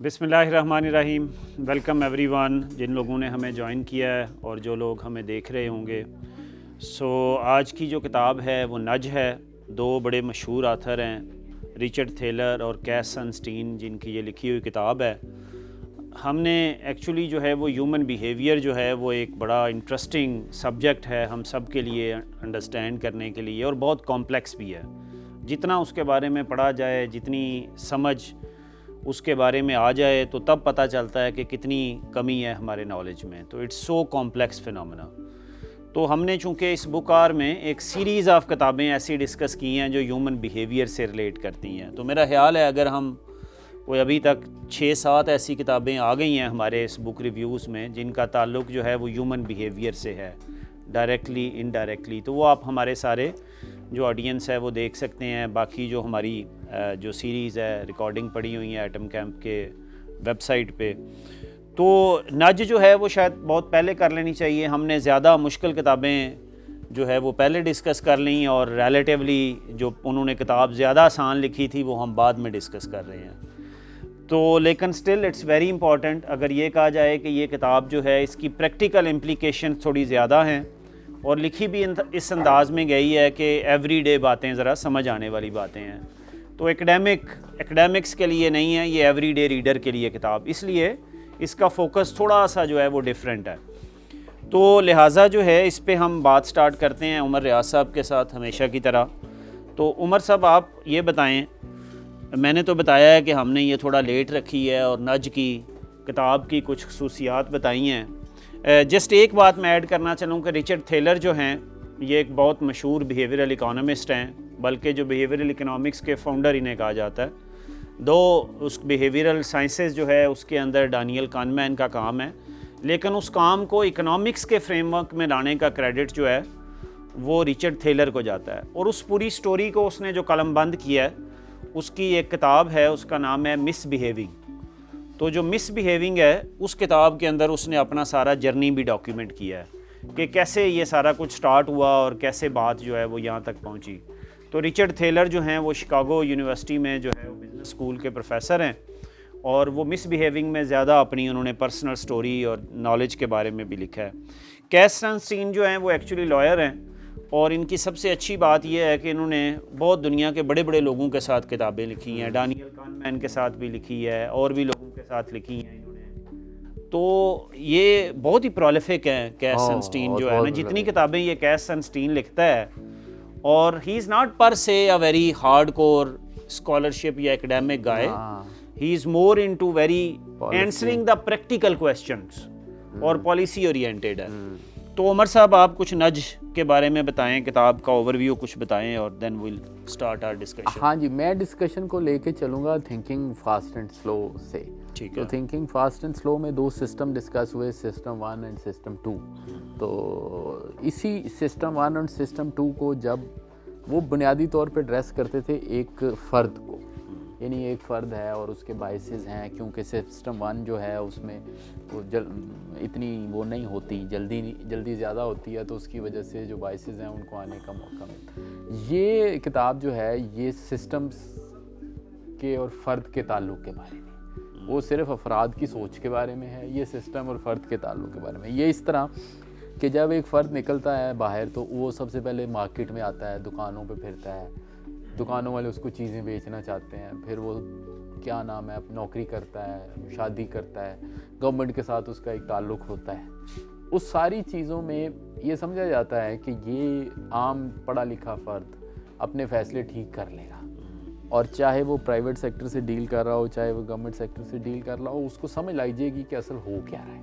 بسم اللہ الرحمن الرحیم. ویلکم ایوری ون جن لوگوں نے ہمیں جوائن کیا ہے اور جو لوگ ہمیں دیکھ رہے ہوں گے. آج کی جو کتاب ہے وہ نج ہے. دو بڑے مشہور آتھر ہیں, رچرڈ تھیلر اور کیس سنسٹین, جن کی یہ لکھی ہوئی کتاب ہے. ہم نے ایکچولی جو ہے وہ ہیومن بیہیویئر جو ہے وہ ایک بڑا انٹرسٹنگ سبجیکٹ ہے ہم سب کے لیے انڈرسٹینڈ کرنے کے لیے, اور بہت کمپلیکس بھی ہے. جتنا اس کے بارے میں پڑھا جائے, جتنی سمجھ اس کے بارے میں آ جائے, تو تب پتہ چلتا ہے کہ کتنی کمی ہے ہمارے نالج میں. تو اٹس سو کمپلیکس فینومینا. تو ہم نے چونکہ اس بک آر میں ایک سیریز آف کتابیں ایسی ڈسکس کی ہیں جو ہیومن بیہیویئر سے ریلیٹ کرتی ہیں. تو میرا خیال ہے اگر ہم کوئی ابھی تک 6-7 ایسی کتابیں آ گئی ہیں ہمارے اس بک ریویوز میں جن کا تعلق جو ہے وہ ہیومن بیہیویئر سے ہے, ڈائریکٹلی انڈائریکٹلی, تو وہ آپ ہمارے سارے جو آڈینس ہے وہ دیکھ سکتے ہیں. باقی جو ہماری جو سیریز ہے ریکارڈنگ پڑی ہوئی ہیں ایٹم کیمپ کے ویب سائٹ پہ. تو نج جو ہے وہ شاید بہت پہلے کر لینی چاہیے. ہم نے زیادہ مشکل کتابیں جو ہے وہ پہلے ڈسکس کر لیں, اور ریلیٹیولی جو انہوں نے کتاب زیادہ آسان لکھی تھی وہ ہم بعد میں ڈسکس کر رہے ہیں. تو لیکن سٹل اٹس ویری امپورٹنٹ اگر یہ کہا جائے کہ یہ کتاب جو ہے اس کی پریکٹیکل امپلیکیشن تھوڑی زیادہ ہیں, اور لکھی بھی اس انداز میں گئی ہے کہ ایوری ڈے باتیں ذرا سمجھ آنے والی باتیں ہیں. تو ایکڈیمکس کے لیے نہیں ہے, یہ ایوری ڈے ریڈر کے لیے کتاب, اس لیے اس کا فوکس تھوڑا سا جو ہے وہ ڈیفرنٹ ہے. تو لہٰذا جو ہے اس پہ ہم بات سٹارٹ کرتے ہیں عمر ریاض صاحب کے ساتھ ہمیشہ کی طرح. تو عمر صاحب آپ یہ بتائیں, میں نے تو بتایا ہے کہ ہم نے یہ تھوڑا لیٹ رکھی ہے اور نج کی کتاب کی کچھ خصوصیات بتائی ہیں. جسٹ ایک بات میں ایڈ کرنا چاہوں کہ رچرڈ تھیلر جو ہیں یہ ایک بہت مشہور بیہیویئرل اکانومسٹ ہیں, بلکہ جو بیہیویئرل اکنامکس کے فاؤنڈر انہیں کہا جاتا ہے. دو اس بیہیویئرل سائنسز جو ہے اس کے اندر ڈانیل کانمین کا کام ہے, لیکن اس کام کو اکنامکس کے فریم ورک میں لانے کا کریڈٹ جو ہے وہ رچرڈ تھیلر کو جاتا ہے. اور اس پوری سٹوری کو اس نے جو قلم بند کیا ہے اس کی ایک کتاب ہے, اس کا نام ہے مس بیہیونگ. تو جو مس بیہیونگ ہے اس کتاب کے اندر اس نے اپنا سارا جرنی بھی ڈاکیومنٹ کیا ہے کہ کیسے یہ سارا کچھ سٹارٹ ہوا اور کیسے بات جو ہے وہ یہاں تک پہنچی. تو رچرڈ تھیلر جو ہیں وہ شکاگو یونیورسٹی میں جو ہے وہ بزنس اسکول کے پروفیسر ہیں, اور وہ مس بیہیونگ میں زیادہ اپنی انہوں نے پرسنل سٹوری اور نالج کے بارے میں بھی لکھا ہے. کیس سنسٹین جو ہیں وہ ایکچولی لائر ہیں, اور ان کی سب سے اچھی بات یہ ہے کہ انہوں نے بہت دنیا کے بڑے بڑے لوگوں کے ساتھ کتابیں لکھی ہیں. ڈانیل کانمین کے ساتھ بھی لکھی ہے, اور بھی لوگوں کے ساتھ لکھی ہیں انہوں نے. تو یہ بہت ہی پرولیفک ہیں کیس سنسٹین جو ہے نا, جتنی کتابیں یہ کیس سنسٹین لکھتا ہے. اور ہی از not per se a very hard core scholarship یا academic guy, he is more into very answering the practical questions, اور پالیسی اورینٹیڈ ہے. تو عمر صاحب آپ کچھ نج کے بارے میں بتائیں, کتاب کا اوور ویو کچھ بتائیں, اور then we'll start our discussion. ہاں جی, میں ڈسکشن کو لے کے چلوں گا تھنکنگ فاسٹ اینڈ سلو سے. ٹھیک ہے. تو تھنکنگ فاسٹ اینڈ سلو میں 2 سسٹم ڈسکس ہوئے, سسٹم 1 اینڈ سسٹم 2. تو اسی سسٹم 1 اور سسٹم 2 کو جب وہ بنیادی طور پہ ایڈریس کرتے تھے ایک فرد کو, یعنی ایک فرد ہے اور اس کے باعثز ہیں, کیونکہ سسٹم 1 جو ہے اس میں وہ اتنی وہ نہیں ہوتی, جلدی زیادہ ہوتی ہے, تو اس کی وجہ سے جو باعثز ہیں ان کو آنے کا موقع ملتا ہے. یہ کتاب جو ہے یہ سسٹمز کے اور فرد کے تعلق کے بارے میں, وہ صرف افراد کی سوچ کے بارے میں ہے, یہ سسٹم اور فرد کے تعلق کے بارے میں. یہ اس طرح کہ جب ایک فرد نکلتا ہے باہر تو وہ سب سے پہلے مارکیٹ میں آتا ہے, دکانوں پہ پھرتا ہے, دکانوں والے اس کو چیزیں بیچنا چاہتے ہیں, پھر وہ کیا نام ہے نوکری کرتا ہے, شادی کرتا ہے, گورنمنٹ کے ساتھ اس کا ایک تعلق ہوتا ہے. اس ساری چیزوں میں یہ سمجھا جاتا ہے کہ یہ عام پڑھا لکھا فرد اپنے فیصلے ٹھیک کر لے گا, اور چاہے وہ پرائیویٹ سیکٹر سے ڈیل کر رہا ہو چاہے وہ گورنمنٹ سیکٹر سے ڈیل کر رہا ہو, اس کو سمجھ لائی جائے گی کہ اصل ہو کیا رہا ہے.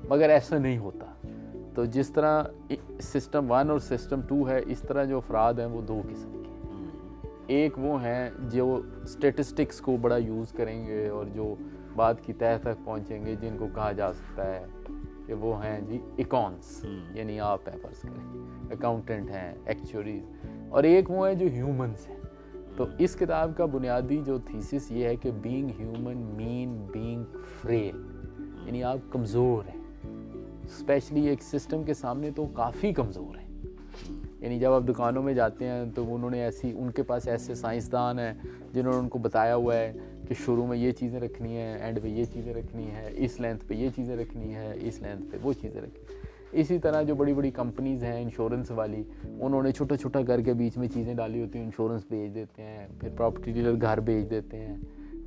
مگر ایسا نہیں ہوتا. تو جس طرح سسٹم 1 اور سسٹم 2 ہے, اس طرح جو افراد ہیں وہ 2 قسم کے ہیں. ایک وہ ہیں جو اسٹیٹسٹکس کو بڑا یوز کریں گے اور جو بات کی تہہ تک پہنچیں گے, جن کو کہا جا سکتا ہے کہ وہ ہیں جی اکاؤنٹس, یعنی آپ ہیں فرض کریں اکاؤنٹنٹ ہیں, ایکچوریز. اور ایک وہ ہیں جو ہیومنس ہیں. تو اس کتاب کا بنیادی جو تھیسس یہ ہے کہ بینگ ہیومن مین بینگ فریل, یعنی آپ کمزور ہیں, اسپیشلی ایک سسٹم کے سامنے تو کافی کمزور ہیں. یعنی جب آپ دکانوں میں جاتے ہیں تو انہوں نے ان کے پاس ایسے سائنسدان ہیں جنہوں نے ان کو بتایا ہوا ہے کہ شروع میں یہ چیزیں رکھنی ہیں، اینڈ پہ یہ چیزیں رکھنی ہے، اس لینتھ پہ یہ چیزیں رکھنی ہے، اس لینتھ پہ وہ چیزیں رکھنی ہے۔ اسی طرح جو بڑی بڑی کمپنیز ہیں انشورنس والی، انہوں نے چھوٹا چھوٹا گھر کے بیچ میں چیزیں ڈالی ہوتی ہیں، انشورنس بھیج دیتے ہیں، پھر پراپرٹی ڈیلر گھر بھیج دیتے ہیں،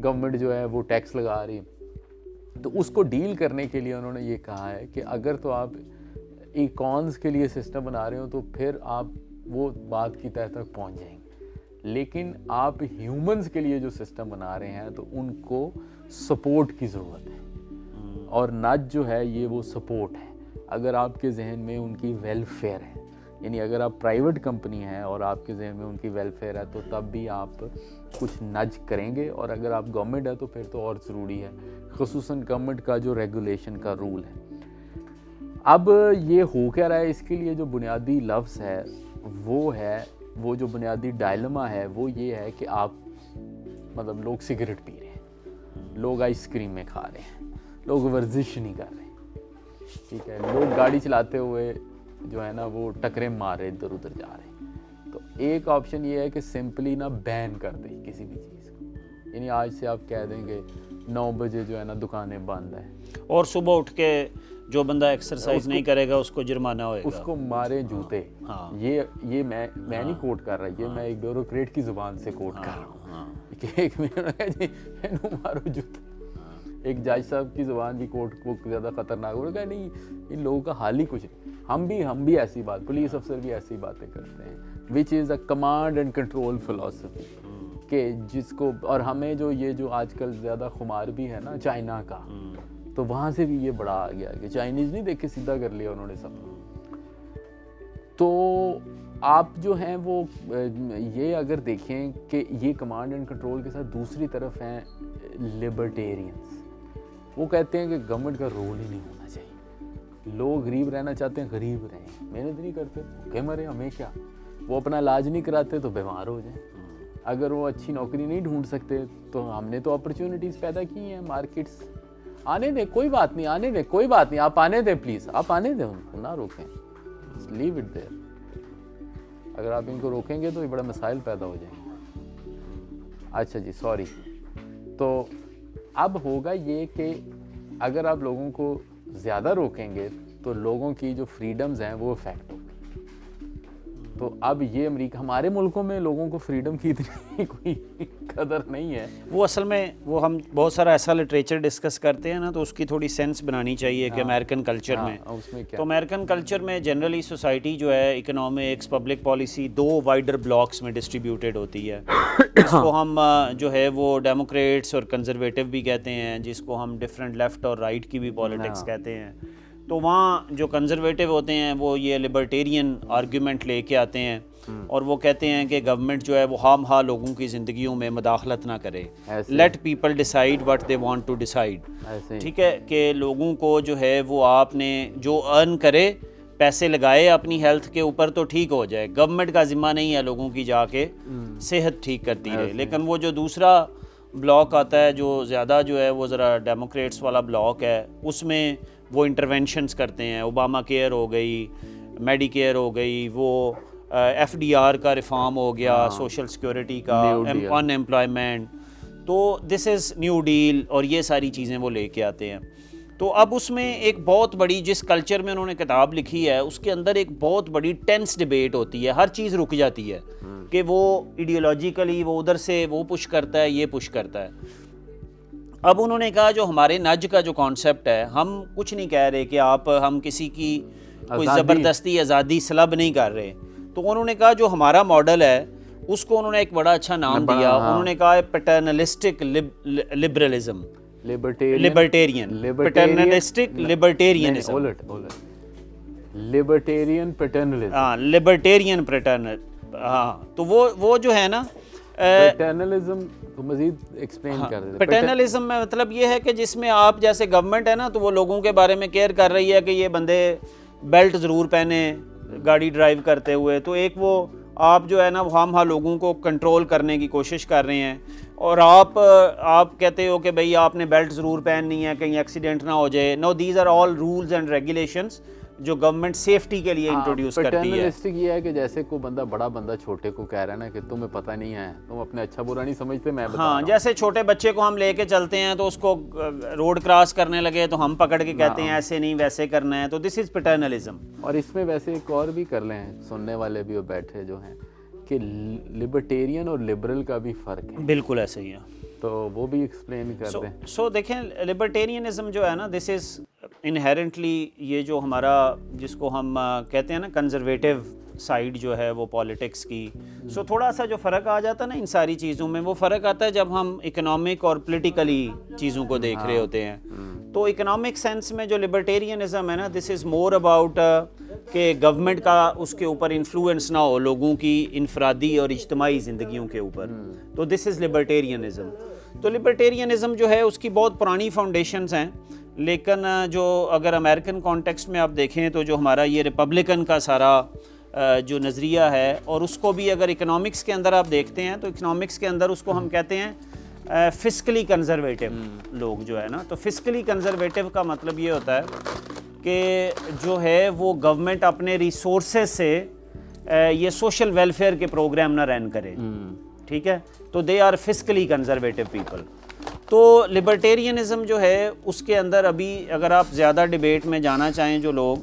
گورنمنٹ جو ہے وہ ٹیکس لگا رہی ہے۔ تو اس کو ڈیل کرنے کے لیے انہوں نے یہ کہا ہے کہ اگر تو آپ ایکونز کے لیے سسٹم بنا رہے ہو تو پھر آپ وہ بات کی تہہ تک پہنچ جائیں گے، لیکن آپ ہیومنز کے لیے جو سسٹم بنا رہے ہیں تو ان کو سپورٹ کی ضرورت ہے، اور نج جو ہے یہ وہ سپورٹ ہے۔ اگر آپ کے ذہن میں ان کی ویلفیئر ہے، یعنی اگر آپ پرائیویٹ کمپنی ہیں اور آپ کے ذہن میں ان کی ویلفیئر ہے تو تب بھی آپ کچھ نج کریں گے، اور اگر آپ گورنمنٹ ہے تو پھر تو اور ضروری ہے، خصوصاً گورنمنٹ کا جو ریگولیشن کا رول ہے۔ اب یہ ہو کیا رہا ہے، اس کے لیے جو بنیادی لفظ ہے وہ جو بنیادی ڈائلما ہے وہ یہ ہے کہ آپ مطلب لوگ سگریٹ پی رہے ہیں، لوگ آئس کریم میں کھا رہے ہیں، لوگ ورزش نہیں کر رہے ہیں، ٹھیک ہے، لوگ گاڑی چلاتے ہوئے جو ہے نا وہ ٹکریں مار رہے ادھر ادھر جا رہے ہیں۔ تو ایک آپشن یہ ہے کہ سمپلی نا بین کر دیں کسی بھی چیز کو، یعنی آج سے آپ کہہ دیں گے 9 بجے جو ہے نا دکانیں بند ہیں، اور صبح اٹھ کے جو بندہ ایکسرسائز نہیں کرے گا اس کو جرمانہ ہوئے گا، اس کو مارے جوتے۔ ہاں، یہ میں نہیں کوٹ کر رہا، یہ میں ایک بیوروکریٹ کی زبان سے کوٹ کر رہا ہوں کہ ایک مارو جوتے۔ ایک جج صاحب کی زبان بھی کوٹ کو زیادہ خطرناک ہو گیا، نہیں ان لوگوں کا حال ہی کچھ نہیں۔ ہم بھی ایسی بات، پولیس افسر بھی ایسی باتیں کرتے ہیں، which is a command and control philosophy, کہ جس کو، اور ہمیں یہ جو آج کل زیادہ خمار بھی ہے نا چائنا کا، تو وہاں سے بھی یہ بڑا آ گیا کہ چائنیز نہیں دیکھ کے سیدھا کر لیا انہوں نے سب۔ تو آپ جو ہیں وہ یہ اگر دیکھیں کہ یہ کمانڈ اینڈ کنٹرول کے ساتھ دوسری طرف ہیں لبرٹیرینز، وہ کہتے ہیں کہ گورنمنٹ کا رول ہی نہیں ہونا چاہیے، لوگ غریب رہنا چاہتے ہیں غریب رہیں، محنت نہیں کرتے کہ مرے ہمیں کیا، وہ اپنا علاج نہیں کراتے تو بیمار ہو جائیں، اگر وہ اچھی نوکری نہیں ڈھونڈ سکتے تو ہم نے تو اپرچونٹیز پیدا کی ہیں، مارکیٹس آنے دیں، کوئی بات نہیں، آنے دیں، کوئی بات نہیں، آپ آنے دیں، پلیز آپ آنے دیں، ان کو نہ روکیں، لیو اٹ دیئر۔ اگر آپ ان کو روکیں گے تو یہ بڑا مسائل پیدا ہو جائیں گے۔ اچھا جی، سوری۔ تو اب ہوگا یہ کہ اگر آپ لوگوں کو زیادہ روکیں گے تو لوگوں کی جو فریڈمز ہیں وہ افیکٹ ہوگی۔ تو اب یہ امریکہ، ہمارے ملکوں میں لوگوں کو فریڈم کی اتنی کوئی قدر نہیں ہے۔ وہ اصل میں وہ ہم بہت سارا ایسا لٹریچر ڈسکس کرتے ہیں نا، تو اس کی تھوڑی سینس بنانی چاہیے کہ امریکن کلچر میں، تو امریکن کلچر میں جنرلی سوسائٹی جو ہے economics, public policy 2 wider blocks میں ڈسٹریبیوٹیڈ ہوتی ہے، جس کو ہم جو ہے وہ ڈیموکریٹس اور کنزرویٹو بھی کہتے ہیں، جس کو ہم ڈفرینٹ لیفٹ اور رائٹ کی بھی پالیٹکس کہتے ہیں۔ تو وہاں جو کنزرویٹو ہوتے ہیں وہ یہ لبرٹیرین آرگیومنٹ لے کے آتے ہیں، اور وہ کہتے ہیں کہ گورنمنٹ جو ہے وہ خام خواہ لوگوں کی زندگیوں میں مداخلت نہ کرے، let people decide what they want to decide, ٹھیک ہے، کہ لوگوں کو جو ہے وہ آپ نے جو ارن کرے، پیسے لگائے اپنی ہیلتھ کے اوپر تو ٹھیک ہو جائے، گورنمنٹ کا ذمہ نہیں ہے لوگوں کی جا کے صحت ٹھیک کرتی رہے۔ لیکن وہ جو دوسرا بلاک آتا ہے جو زیادہ جو ہے وہ ذرا ڈیموکریٹس والا بلاک ہے، اس میں وہ انٹرونشنز کرتے ہیں، اوباما کیئر ہو گئی، میڈی کیئر ہو گئی، وہ ایف ڈی آر کا ریفارم ہو گیا، سوشل سیکورٹی کا، ان ایمپلائمنٹ، تو دس از نیو ڈیل، اور یہ ساری چیزیں وہ لے کے آتے ہیں۔ تو اب اس میں ایک بہت بڑی، جس کلچر میں انہوں نے کتاب لکھی ہے اس کے اندر ایک بہت بڑی ٹینس ڈیبیٹ ہوتی ہے، ہر چیز رک جاتی ہے کہ وہ ایڈیولوجیکلی وہ ادھر سے وہ پش کرتا ہے، یہ پش کرتا ہے۔ اب انہوں نے کہا جو ہمارے نج کا جو کانسیپٹ ہے، ہم کچھ نہیں کہہ رہے کہ ہم کسی کی کوئی زبردستی آزادی سلب نہیں کر رہے، تو انہوں نے کہا جو ہمارا ماڈل ہے اس کو انہوں نے ایک بڑا اچھا نام دیا، انہوں نے کہا پیٹرنلسٹک لبرلزم، پیٹرنلسٹک لبرٹیرینزم، لبرٹیرین پیٹرنلزم، لبرٹیرین پیٹرنل، تو وہ جو ہے نا پیٹرنلزم کو مزید ایکسپلین کر دیتے۔ پیٹرنلزم میں مطلب یہ ہے کہ جس میں آپ جیسے گورنمنٹ ہے نا تو وہ لوگوں کے بارے میں کیئر کر رہی ہے کہ یہ بندے بیلٹ ضرور پہنے گاڑی ڈرائیو کرتے ہوئے، تو ایک وہ آپ جو ہے نا خام خواہ لوگوں کو کنٹرول کرنے کی کوشش کر رہے ہیں، اور آپ کہتے ہو کہ بھئی آپ نے بیلٹ ضرور پہننی ہے کہیں ایکسیڈنٹ نہ ہو جائے۔ Now these are all rules and regulations جو گورنمنٹ سیفٹی کے لیے انٹروڈیوس کرتی ہے. پیٹرنلسٹک یہ ہے کہ جیسے کوئی بڑا بندہ چھوٹے کو کہہ رہا ہے نا کہ تمہیں پتہ نہیں ہے, تم اپنے اچھا برا نہیں سمجھتے, میں بتا رہا ہوں. جیسے چھوٹے بچے کو ہم لے کے چلتے ہیں تو اس کو روڈ کراس کرنے لگے تو ہم پکڑ کے کہتے ہیں ایسے نہیں ویسے کرنا ہے, تو دس از پیٹرنلزم. اور اس میں ویسے ایک اور بھی کر لیں, سننے والے بھی اور بیٹھے جو ہیں, کہ لبرٹیرین اور لبرل کا بھی فرق ہے. بالکل ایسے ہی ہے, تو وہ بھی ایکسپلین کر دیں. سو دیکھیں لبرٹیرینزم جو ہے نا, دس از انہیرنٹلی یہ جو ہمارا جس کو ہم کہتے ہیں نا کنزرویٹیو سائیڈ جو ہے وہ پالیٹکس کی, سو تھوڑا سا جو فرق آ جاتا ہے نا ان ساری چیزوں میں, وہ فرق آتا ہے جب ہم اکنامک اور پولیٹیکلی چیزوں کو دیکھ رہے ہوتے ہیں. تو اکنامک سینس میں جو لبرٹیرینزم ہے نا, دس از مور اباؤٹ کہ گورنمنٹ کا اس کے اوپر انفلوئنس نہ ہو لوگوں کی انفرادی اور اجتماعی زندگیوں کے اوپر, تو دس از لبرٹیرینزم. تو لبرٹیرینزم جو ہے اس کی بہت پرانی فاؤنڈیشنز ہیں, لیکن جو اگر امریکن کانٹیکسٹ میں آپ دیکھیں تو جو ہمارا یہ ریپبلکن کا سارا جو نظریہ ہے, اور اس کو بھی اگر اکنامکس کے اندر آپ دیکھتے ہیں تو اکنامکس کے اندر اس کو ہم کہتے ہیں فسکلی کنزرویٹیو لوگ جو ہے نا. تو فسکلی کنزرویٹیو کا مطلب یہ ہوتا ہے کہ جو ہے وہ گورنمنٹ اپنے ریسورسز سے یہ سوشل ویلفیئر کے پروگرام نہ رن کرے, ٹھیک ہے, تو دے آر فسکلی کنزرویٹیو پیپل. تو لبرٹیرینزم جو ہے اس کے اندر ابھی اگر آپ زیادہ ڈیبیٹ میں جانا چاہیں جو لوگ,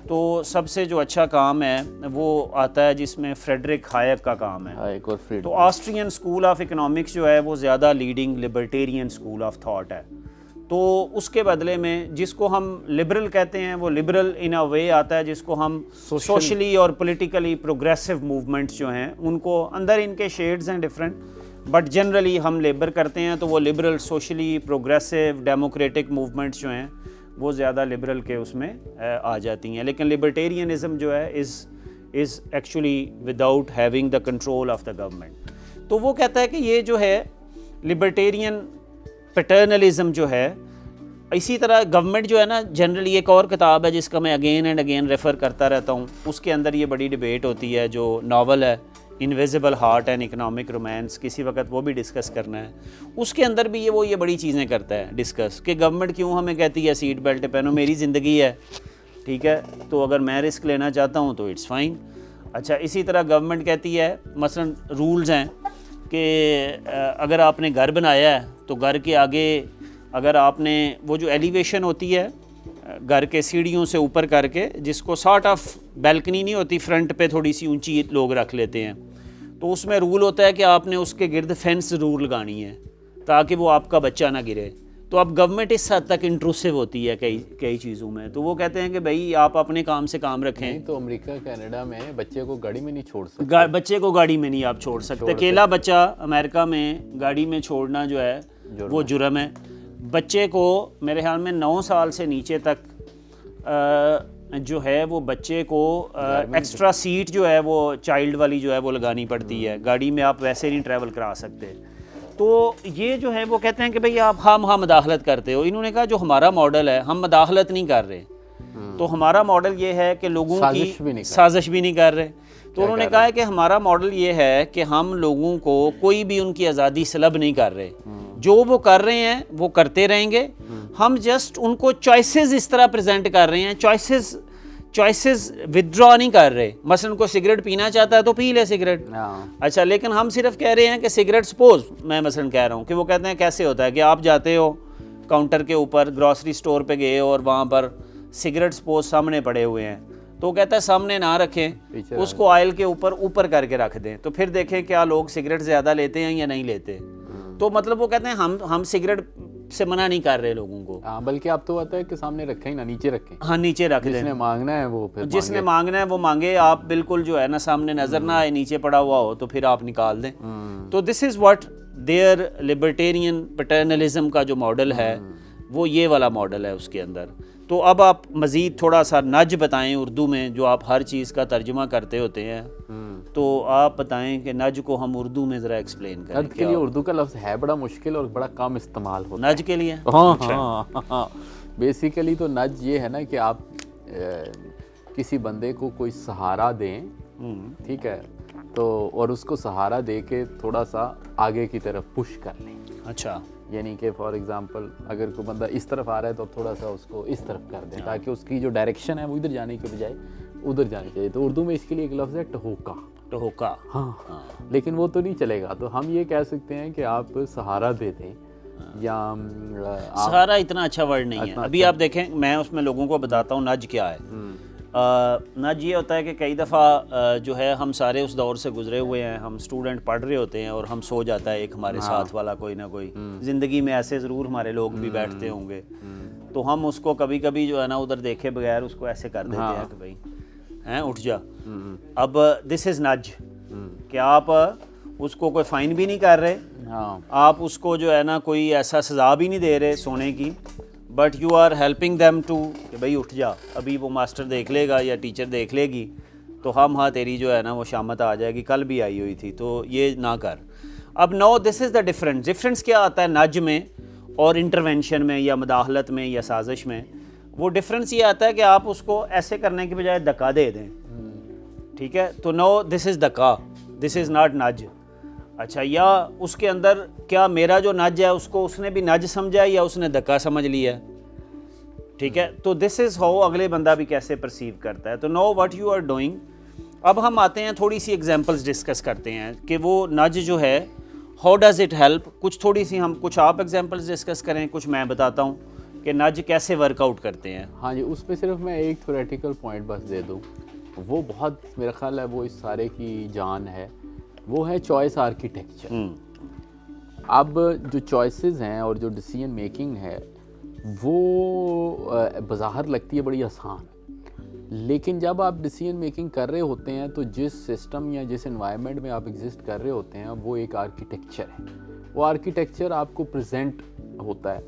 تو سب سے جو اچھا کام ہے وہ آتا ہے جس میں فریڈرک ہائیک کا کام ہے. تو آسٹرین اسکول آف اکنامکس جو ہے وہ زیادہ لیڈنگ لبرٹیرین اسکول آف تھاٹ ہے. تو اس کے بدلے میں جس کو ہم لبرل کہتے ہیں وہ لبرل ان اے وے آتا ہے جس کو ہم سوشلی اور پولیٹیکلی پروگریسو موومنٹس جو ہیں ان کو اندر ان کے شیڈز ہیں ڈفرینٹ, بٹ جنرلی ہم لیبر کرتے ہیں تو وہ liberal socially progressive democratic movements جو ہیں وہ زیادہ لبرل کے اس میں آ جاتی ہیں. لیکن لبرٹیرینزم جو ہے is actually without having the control of the government. تو وہ کہتا ہے کہ یہ جو ہے لبرٹیرین پیٹرنلزم جو ہے, اسی طرح گورنمنٹ جو ہے نا, جنرلی ایک اور کتاب ہے جس کا میں اگین اینڈ اگین ریفر کرتا رہتا ہوں, اس کے اندر یہ بڑی ڈیبیٹ ہوتی ہے, جو ناول ہے invisible heart and economic romance, کسی وقت وہ بھی ڈسکس کرنا ہے. اس کے اندر بھی یہ بڑی چیزیں کرتا ہے ڈسکس, کہ گورنمنٹ کیوں ہمیں کہتی ہے سیٹ بیلٹ پہنو, میری زندگی ہے, ٹھیک ہے, تو اگر میں رسک لینا چاہتا ہوں تو اٹس فائن. اچھا, اسی طرح گورنمنٹ کہتی ہے مثلا رولز ہیں کہ اگر آپ نے گھر بنایا ہے تو گھر کے آگے اگر آپ نے وہ جو ایلیویشن ہوتی ہے گھر کے سیڑھیوں سے اوپر کر کے, جس کو سارٹ آف بیلکنی نہیں ہوتی, فرنٹ پہ تھوڑی سی اونچی لوگ رکھ لیتے ہیں, تو اس میں رول ہوتا ہے کہ آپ نے اس کے گرد فینس ضرور لگانی ہے تاکہ وہ آپ کا بچہ نہ گرے. تو اب گورنمنٹ اس حد تک انٹروسیو ہوتی ہے کئی چیزوں میں, تو وہ کہتے ہیں کہ بھائی آپ اپنے کام سے کام رکھیں. تو امریکہ کینیڈا میں بچے کو گاڑی میں نہیں چھوڑ سکتے, بچے کو گاڑی میں نہیں آپ چھوڑ سکتے. اکیلا بچہ امریکہ میں گاڑی میں چھوڑنا جو ہے وہ جرم ہے. بچے کو میرے خیال میں 9 سال سے نیچے تک جو ہے وہ بچے کو ایکسٹرا سیٹ جو ہے وہ چائلڈ والی جو ہے وہ لگانی پڑتی ہے, گاڑی میں آپ ویسے نہیں ٹریول کرا سکتے. تو یہ جو ہے وہ کہتے ہیں کہ بھئی آپ ہاں مداخلت کرتے ہو. انہوں نے کہا جو ہمارا ماڈل ہے ہم مداخلت نہیں کر رہے, تو ہمارا ماڈل یہ ہے کہ لوگوں کی سازش بھی نہیں کر رہے. تو انہوں نے کہا ہے کہ ہمارا ماڈل یہ ہے کہ ہم لوگوں کو کوئی بھی ان کی آزادی سلب نہیں کر رہے, جو وہ کر رہے ہیں وہ کرتے رہیں گے, ہم جسٹ ان کو چوائسیز اس طرح پریزنٹ کر رہے ہیں, چوائسیز ودرا نہیں کر رہے. مثلا کوئی سگریٹ پینا چاہتا ہے تو پی لے سگریٹ, اچھا, لیکن ہم صرف کہہ رہے ہیں کہ سگریٹ سپوز میں مثلا کہہ رہا ہوں کہ وہ کہتے ہیں کیسے ہوتا ہے کہ آپ جاتے ہو کاؤنٹر کے اوپر گروسری سٹور پہ گئے اور وہاں پر سگریٹ سپوز سامنے پڑے ہوئے ہیں, تو کہتا ہے سامنے نہ رکھیں, اس کو آئل کے اوپر کر کے رکھ دیں, تو پھر دیکھیں کیا لوگ سگریٹ زیادہ لیتے ہیں یا نہیں لیتے. تو مطلب وہ کہتے ہیں ہم سگریٹ سے منع نہیں کر رہے لوگوں کو, بلکہ اب تو آتا ہے کہ سامنے رکھیں نہ نیچے رکھیں. ہاں نیچے رکھ دیں, جس نے مانگنا ہے وہ پھر جس نے مانگنا ہے وہ مانگے, آپ بالکل جو ہے نا سامنے نظر نہ آئے, نیچے پڑا ہوا ہو تو پھر آپ نکال دیں. تو دس از واٹ دیئر لبرٹیرین پیٹرنلزم کا جو ماڈل ہے وہ یہ والا ماڈل ہے اس کے اندر. تو اب آپ مزید تھوڑا سا نج بتائیں اردو میں, جو آپ ہر چیز کا ترجمہ کرتے ہوتے ہیں, تو آپ بتائیں کہ نج کو ہم اردو میں ذرا ایکسپلین کریں. نج کے لیے اردو کا لفظ ہے بڑا مشکل اور بڑا کم استعمال ہوتا ہے. نج کے لیے ہاں بیسیکلی تو نج یہ ہے نا کہ آپ کسی بندے کو کوئی سہارا دیں, ٹھیک ہے, تو اور اس کو سہارا دے کے تھوڑا سا آگے کی طرف پش کر لیں. اچھا, یعنی کہ فار ایگزامپل اگر کوئی بندہ اس طرف آ رہا ہے تو تھوڑا سا اس کو اس طرف کر دیں تاکہ اس کی جو ڈائریکشن ہے وہ ادھر جانے کے بجائے ادھر جانی چاہیے. تو اردو میں اس کے لیے ایک لفظ ہے ٹہوکا. ٹہوکا. ہاں لیکن وہ تو نہیں چلے گا. تو ہم یہ کہہ سکتے ہیں کہ آپ سہارا دے دیں یا سہارا اتنا اچھا ورڈ نہیں ہے. ابھی آپ دیکھیں میں اس میں لوگوں کو بتاتا ہوں نج کیا ہے. نج یہ ہوتا ہے کہ کئی دفعہ جو ہے ہم سارے اس دور سے گزرے ہوئے ہیں, ہم اسٹوڈنٹ پڑھ رہے ہوتے ہیں اور ہم سو جاتا ہے ایک ہمارے ساتھ والا کوئی نہ کوئی. زندگی میں ایسے ضرور ہمارے لوگ بھی بیٹھتے ہوں گے, تو ہم اس کو کبھی کبھی جو ہے نا ادھر دیکھے بغیر اس کو ایسے کر دیتے ہیں کہ بھائی ہیں اٹھ جا. اب دس از نج, کہ آپ اس کو کوئی فائن بھی نہیں کر رہے, آپ اس کو جو ہے نا کوئی ایسا سزا بھی نہیں دے رہے سونے کی, but you are helping them to کہ بھائی اٹھ جا. ابھی وہ ماسٹر دیکھ لے گا یا ٹیچر دیکھ لے گی تو ہاں تیری جو ہے نا وہ شامت آ جائے گی, کل بھی آئی ہوئی تھی تو یہ نہ کر. اب نو دس از دا ڈفرینس کیا آتا ہے نج میں اور انٹرونشن میں یا مداخلت میں یا سازش میں. وہ ڈفرینس یہ آتا ہے کہ آپ اس کو ایسے کرنے کے بجائے دھکا دے دیں, ٹھیک ہے. تو نو دس از دھکا, دس از ناٹ نج. اچھا, یا اس کے اندر کیا میرا جو نج ہے اس کو اس نے بھی نج سمجھا ہے یا اس نے دھکا سمجھ لیا ہے, ٹھیک ہے. تو دس از ہاؤ اگلے بندہ بھی کیسے پرسیو کرتا ہے. تو know what you are doing. اب ہم آتے ہیں تھوڑی سی ایگزامپلس ڈسکس کرتے ہیں کہ وہ نج جو ہے ہاؤ ڈز اٹ ہیلپ. کچھ تھوڑی سی ہم کچھ آپ ایگزامپلس ڈسکس کریں, کچھ میں بتاتا ہوں کہ نج کیسے ورک آؤٹ کرتے ہیں. ہاں جی, اس پہ صرف میں ایک تھیوریٹیکل پوائنٹ بس دے دوں, وہ بہت میرا خیال ہے وہ اس سارے کی جان ہے, وہ ہے چوائس آرکیٹیکچر. اب جو چوائسیز ہیں اور جو ڈیسیژن میکنگ ہے وہ بظاہر لگتی ہے بڑی آسان, لیکن جب آپ ڈیسیژن میکنگ کر رہے ہوتے ہیں تو جس سسٹم یا جس انوائرمنٹ میں آپ ایگزسٹ کر رہے ہوتے ہیں وہ ایک آرکیٹیکچر ہے. وہ آرکیٹیکچر آپ کو پریزنٹ ہوتا ہے.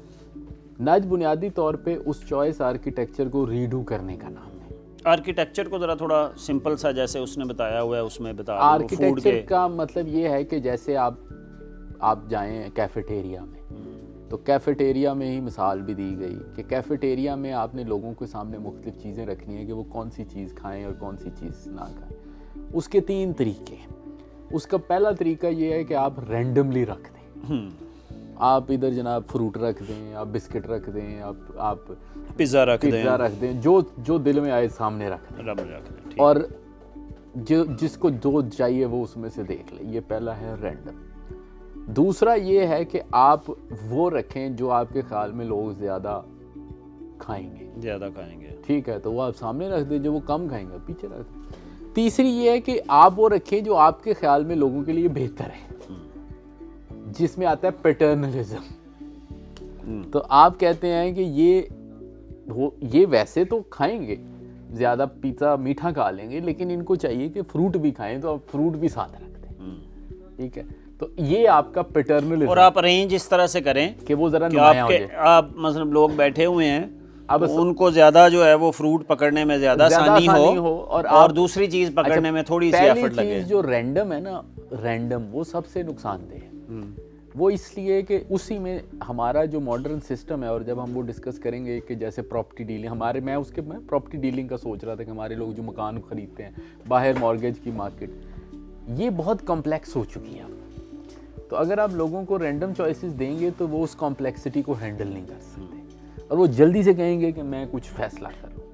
نج بنیادی طور پہ اس چوائس آرکیٹیکچر کو ریڈو کرنے کا نام ہے. آرکیٹیکچر کو ذرا تھوڑا سمپل سا جیسے اس نے بتایا ہوا ہے اس میں بتا دو. آرکیٹیکچر کا مطلب یہ ہے کہ جیسے آپ جائیں کیفیٹیریا میں, تو کیفیٹیریا میں ہی مثال بھی دی گئی کہ کیفیٹیریا میں آپ نے لوگوں کے سامنے مختلف چیزیں رکھنی ہیں کہ وہ کون سی چیز کھائیں اور کون سی چیز نہ کھائیں. اس کے 3 طریقے ہیں. اس کا پہلا طریقہ یہ ہے کہ آپ رینڈملی رکھ دیں. آپ ادھر جناب فروٹ رکھ دیں, آپ بسکٹ رکھ دیں, آپ پیزا رکھ دیں, جو دل میں آئے سامنے رکھ دیں, اور جس کو جو چاہیے وہ اس میں سے دیکھ لیں. یہ پہلا ہے رینڈم. دوسرا یہ ہے کہ آپ وہ رکھیں جو آپ کے خیال میں لوگ زیادہ کھائیں گے, ٹھیک ہے, تو وہ آپ سامنے رکھ دیں. جو وہ کم کھائیں گے پیچھے رکھ دیں. تیسری یہ ہے کہ آپ وہ رکھیں جو آپ کے خیال میں لوگوں کے لیے بہتر ہے, جس میں آتا ہے پیٹرنلزم. تو آپ کہتے ہیں کہ یہ ویسے تو کھائیں گے, زیادہ پیزا میٹھا کھا لیں گے, لیکن ان کو چاہیے کہ فروٹ بھی کھائیں, تو آپ فروٹ بھی ساتھ رکھ دیں, ٹھیک ہے. تو یہ آپ کا پیٹرنلزم. اور آپ ارینج اس طرح سے کریں کہ وہ ذرا نمایاں ہو جائے. آپ مثلا لوگ بیٹھے ہوئے ہیں, اب ان کو زیادہ جو ہے وہ فروٹ پکڑنے میں زیادہ آسانی ہو, اور دوسری چیز پکڑنے میں تھوڑی سی ایفرٹ لگے. پہلی چیز جو رینڈم ہے نا, رینڈم وہ سب سے نقصان دہ ہے. وہ اس لیے کہ اسی میں ہمارا جو ماڈرن سسٹم ہے, اور جب ہم وہ ڈسکس کریں گے کہ جیسے پراپرٹی ڈیلنگ میں پراپرٹی ڈیلنگ کا سوچ رہا تھا کہ ہمارے لوگ جو مکان خریدتے ہیں باہر مارگیج کی مارکیٹ, یہ بہت کمپلیکس ہو چکی ہے. تو اگر آپ لوگوں کو رینڈم چوائسیز دیں گے تو وہ اس کمپلیکسٹی کو ہینڈل نہیں کر سکتے, اور وہ جلدی سے کہیں گے کہ میں کچھ فیصلہ کروں.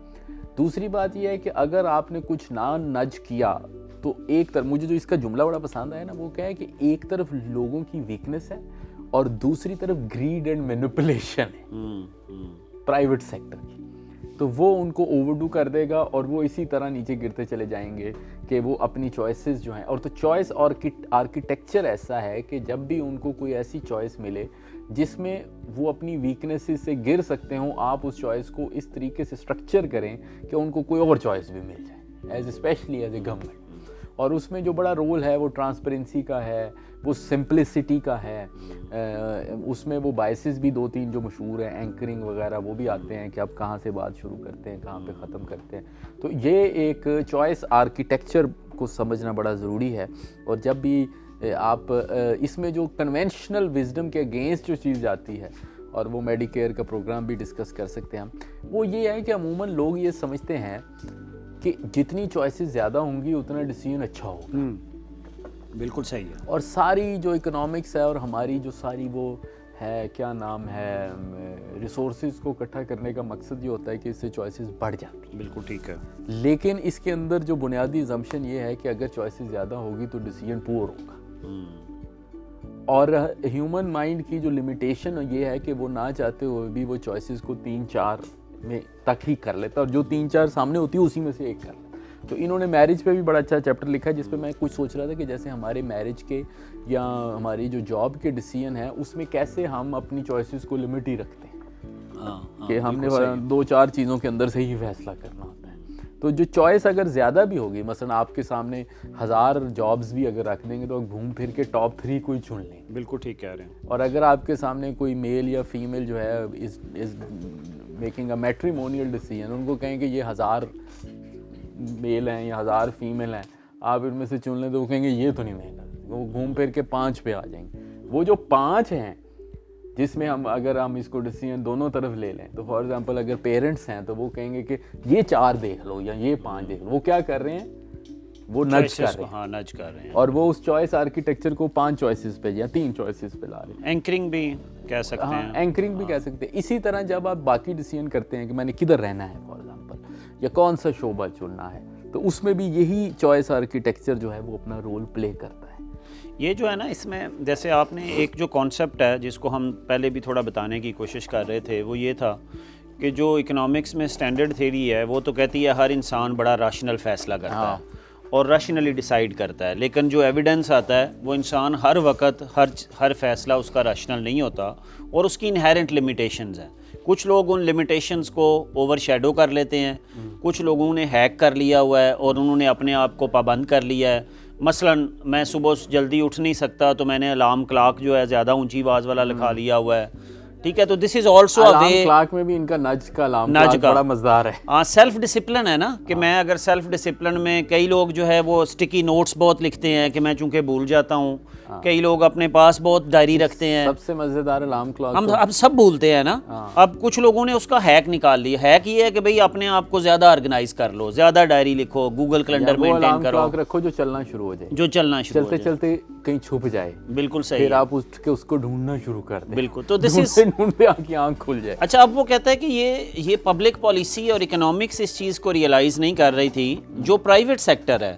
دوسری بات یہ ہے کہ اگر آپ نے کچھ نج کیا تو ایک طرف مجھے جو اس کا جملہ بڑا پسند آیا نا, وہ کیا ہے کہ ایک طرف لوگوں کی ویکنس ہے اور دوسری طرف گریڈ اینڈ مینیپولیشن ہے پرائیویٹ سیکٹر کی. تو وہ ان کو اوور ڈو کر دے گا اور وہ اسی طرح نیچے گرتے چلے جائیں گے کہ وہ اپنی چوائسیز جو ہیں. اور تو چوائس آرکیٹیکچر ایسا ہے کہ جب بھی ان کو کوئی ایسی چوائس ملے جس میں وہ اپنی ویکنیسز سے گر سکتے ہوں, آپ اس چوائس کو اس طریقے سے اسٹرکچر کریں کہ ان کو کوئی اور چوائس بھی مل جائے, اسپیشلی ایز اے گورنمنٹ. اور اس میں جو بڑا رول ہے وہ ٹرانسپیرنسی کا ہے, وہ سمپلسٹی کا ہے. اس میں وہ بائسز بھی 2-3 جو مشہور ہیں, اینکرنگ وغیرہ, وہ بھی آتے ہیں کہ آپ کہاں سے بات شروع کرتے ہیں, کہاں پہ ختم کرتے ہیں. تو یہ ایک چوائس آرکیٹیکچر کو سمجھنا بڑا ضروری ہے. اور جب بھی آپ اس میں جو کنونشنل وزڈم کے اگینسٹ جو چیز جاتی ہے, اور وہ میڈی کیئر کا پروگرام بھی ڈسکس کر سکتے ہیں ہم, وہ یہ ہے کہ عموماً لوگ یہ سمجھتے ہیں کہ جتنی چوائسیز زیادہ ہوں گی اتنا ڈیسیژن اچھا ہوگا. بالکل صحیح ہے. اور ساری جو اکنامکس ہے اور ہماری جو ساری وہ ہے کیا نام ہے ریسورسز کو اکٹھا کرنے کا مقصد یہ ہوتا ہے کہ اس سے چوائسیز بڑھ جاتی ہیں. بالکل ٹھیک ہے. لیکن اس کے اندر جو بنیادی زمشن یہ ہے کہ اگر چوائسیز زیادہ ہوگی تو ڈیسیجن پور ہوگا. اور ہیومن مائنڈ کی جو لمیٹیشن یہ ہے کہ وہ نہ چاہتے ہوئے بھی وہ چوائسیز کو 3-4 میں تک ہی کر لیتا ہے, اور جو 3-4 سامنے ہوتی ہے اسی میں سے ایک کر لیتا. تو انہوں نے میرج پہ بھی بڑا اچھا چیپٹر لکھا ہے جس پہ میں کچھ سوچ رہا تھا کہ جیسے ہمارے میرج کے یا ہماری جو جاب کے ڈیسیجن ہیں اس میں کیسے ہم اپنی چوائسیز کو لمٹ ہی رکھتے ہیں کہ ہم نے 2-4 چیزوں کے اندر سے ہی فیصلہ کرنا ہوتا ہے. تو جو چوائس اگر زیادہ بھی ہوگی, مثلا آپ کے سامنے 1000 جابز بھی اگر رکھ دیں گے تو گھوم پھر کے ٹاپ 3 کوئی چن لیں. بالکل ٹھیک کہہ رہے ہیں. اور اگر آپ کے سامنے کوئی میل یا فیمیل جو ہے از میکنگ اے میٹریمونیل ڈیسیجن, ان کو کہیں کہ یہ 1000 میل ہیں یا 1000 فیمیل ہیں, آپ ان میں سے چن لیں تو وہ کہیں گے یہ تو نہیں میں کر, وہ گھوم پھر کے 5 پہ آ جائیں گے. وہ جو 5 ہیں جس میں اگر ہم اس کو ڈیسیجن دونوں طرف لے لیں تو فار ایگزامپل اگر پیرنٹس ہیں تو وہ کہیں گے کہ یہ 4 دیکھ لو یا یہ 5 دیکھ لو. وہ کیا کر رہے ہیں, وہ نج کر رہے ہیں. ہاں نج کر رہے ہیں. اور وہ اس چوائس آرکیٹیکچر کو 5 چوائسیز پہ یا 3 چوائسیز پہ لا رہے ہیں. اینکرنگ بھی کہہ سکتے ہیں. اینکرنگ بھی کہہ سکتے ہیں. اسی طرح جب آپ باقی ڈیسیجن کرتے ہیں کہ میں نے کدھر رہنا ہے فار ایگزامپل یا کون سا شعبہ چننا ہے, تو اس میں بھی یہی چوائس آرکیٹیکچر جو ہے وہ اپنا رول پلے کرتا ہے. یہ جو ہے نا, اس میں جیسے آپ نے ایک جو کانسیپٹ ہے جس کو ہم پہلے بھی تھوڑا بتانے کی کوشش کر رہے تھے, وہ یہ تھا کہ جو اکنامکس میں اسٹینڈرڈ تھیوری ہے وہ تو کہتی ہے ہر انسان بڑا راشنل فیصلہ کرتا ہے اور راشنلی ڈیسائیڈ کرتا ہے, لیکن جو ایویڈنس آتا ہے وہ انسان ہر وقت ہر فیصلہ اس کا راشنل نہیں ہوتا اور اس کی انہیرنٹ لمیٹیشنز ہیں. کچھ لوگ ان لمیٹیشنز کو اوور شیڈو کر لیتے ہیں, کچھ لوگوں نے ہیک کر لیا ہوا ہے اور انہوں نے اپنے آپ کو پابند کر لیا ہے. مثلا میں صبح جلدی اٹھ نہیں سکتا تو میں نے الارم کلاک جو ہے زیادہ اونچی آواز والا لکھا لیا ہوا ہے. ٹھیک ہے, تو دس is also a way. Clock میں بھی ان کا نج کا الارم کلاک بڑا مزدار ہے. ہاں, سیلف ڈسپلن ہے نا, کہ میں اگر سیلف ڈسپلن میں کئی لوگ جو ہے وہ اسٹکی نوٹس بہت لکھتے ہیں کہ میں چونکہ بھول جاتا ہوں. کئی لوگ اپنے پاس بہت ڈائری رکھتے ہیں. سب سے مزیدار الارم کلاک ہم اب سب بھولتے ہیں نا. اب کچھ لوگوں نے اس کا ہیک نکال لیا. ہیک یہ ہے کہ بھئی اپنے آپ کو زیادہ آرگنائز کر لو, زیادہ ڈائری لکھو, گوگل کیلنڈر مینٹین کرو, کلاک رکھو جو چلنا شروع ہو جائے, جو چلنا شروع ہو چلتے چلتے کہیں چھپ جائے. بالکل صحیح. پھر آپ اس کو ڈھونڈنا شروع کر دیں. بالکل. تو دس از ڈھونڈتے آپ کی آنکھ کھل جائے. اچھا, اب وہ کہتا ہے کہ یہ پبلک پالیسی اور اکنامکس اس چیز کو ریئلائز نہیں کر رہی تھی. جو پرائیویٹ سیکٹر ہے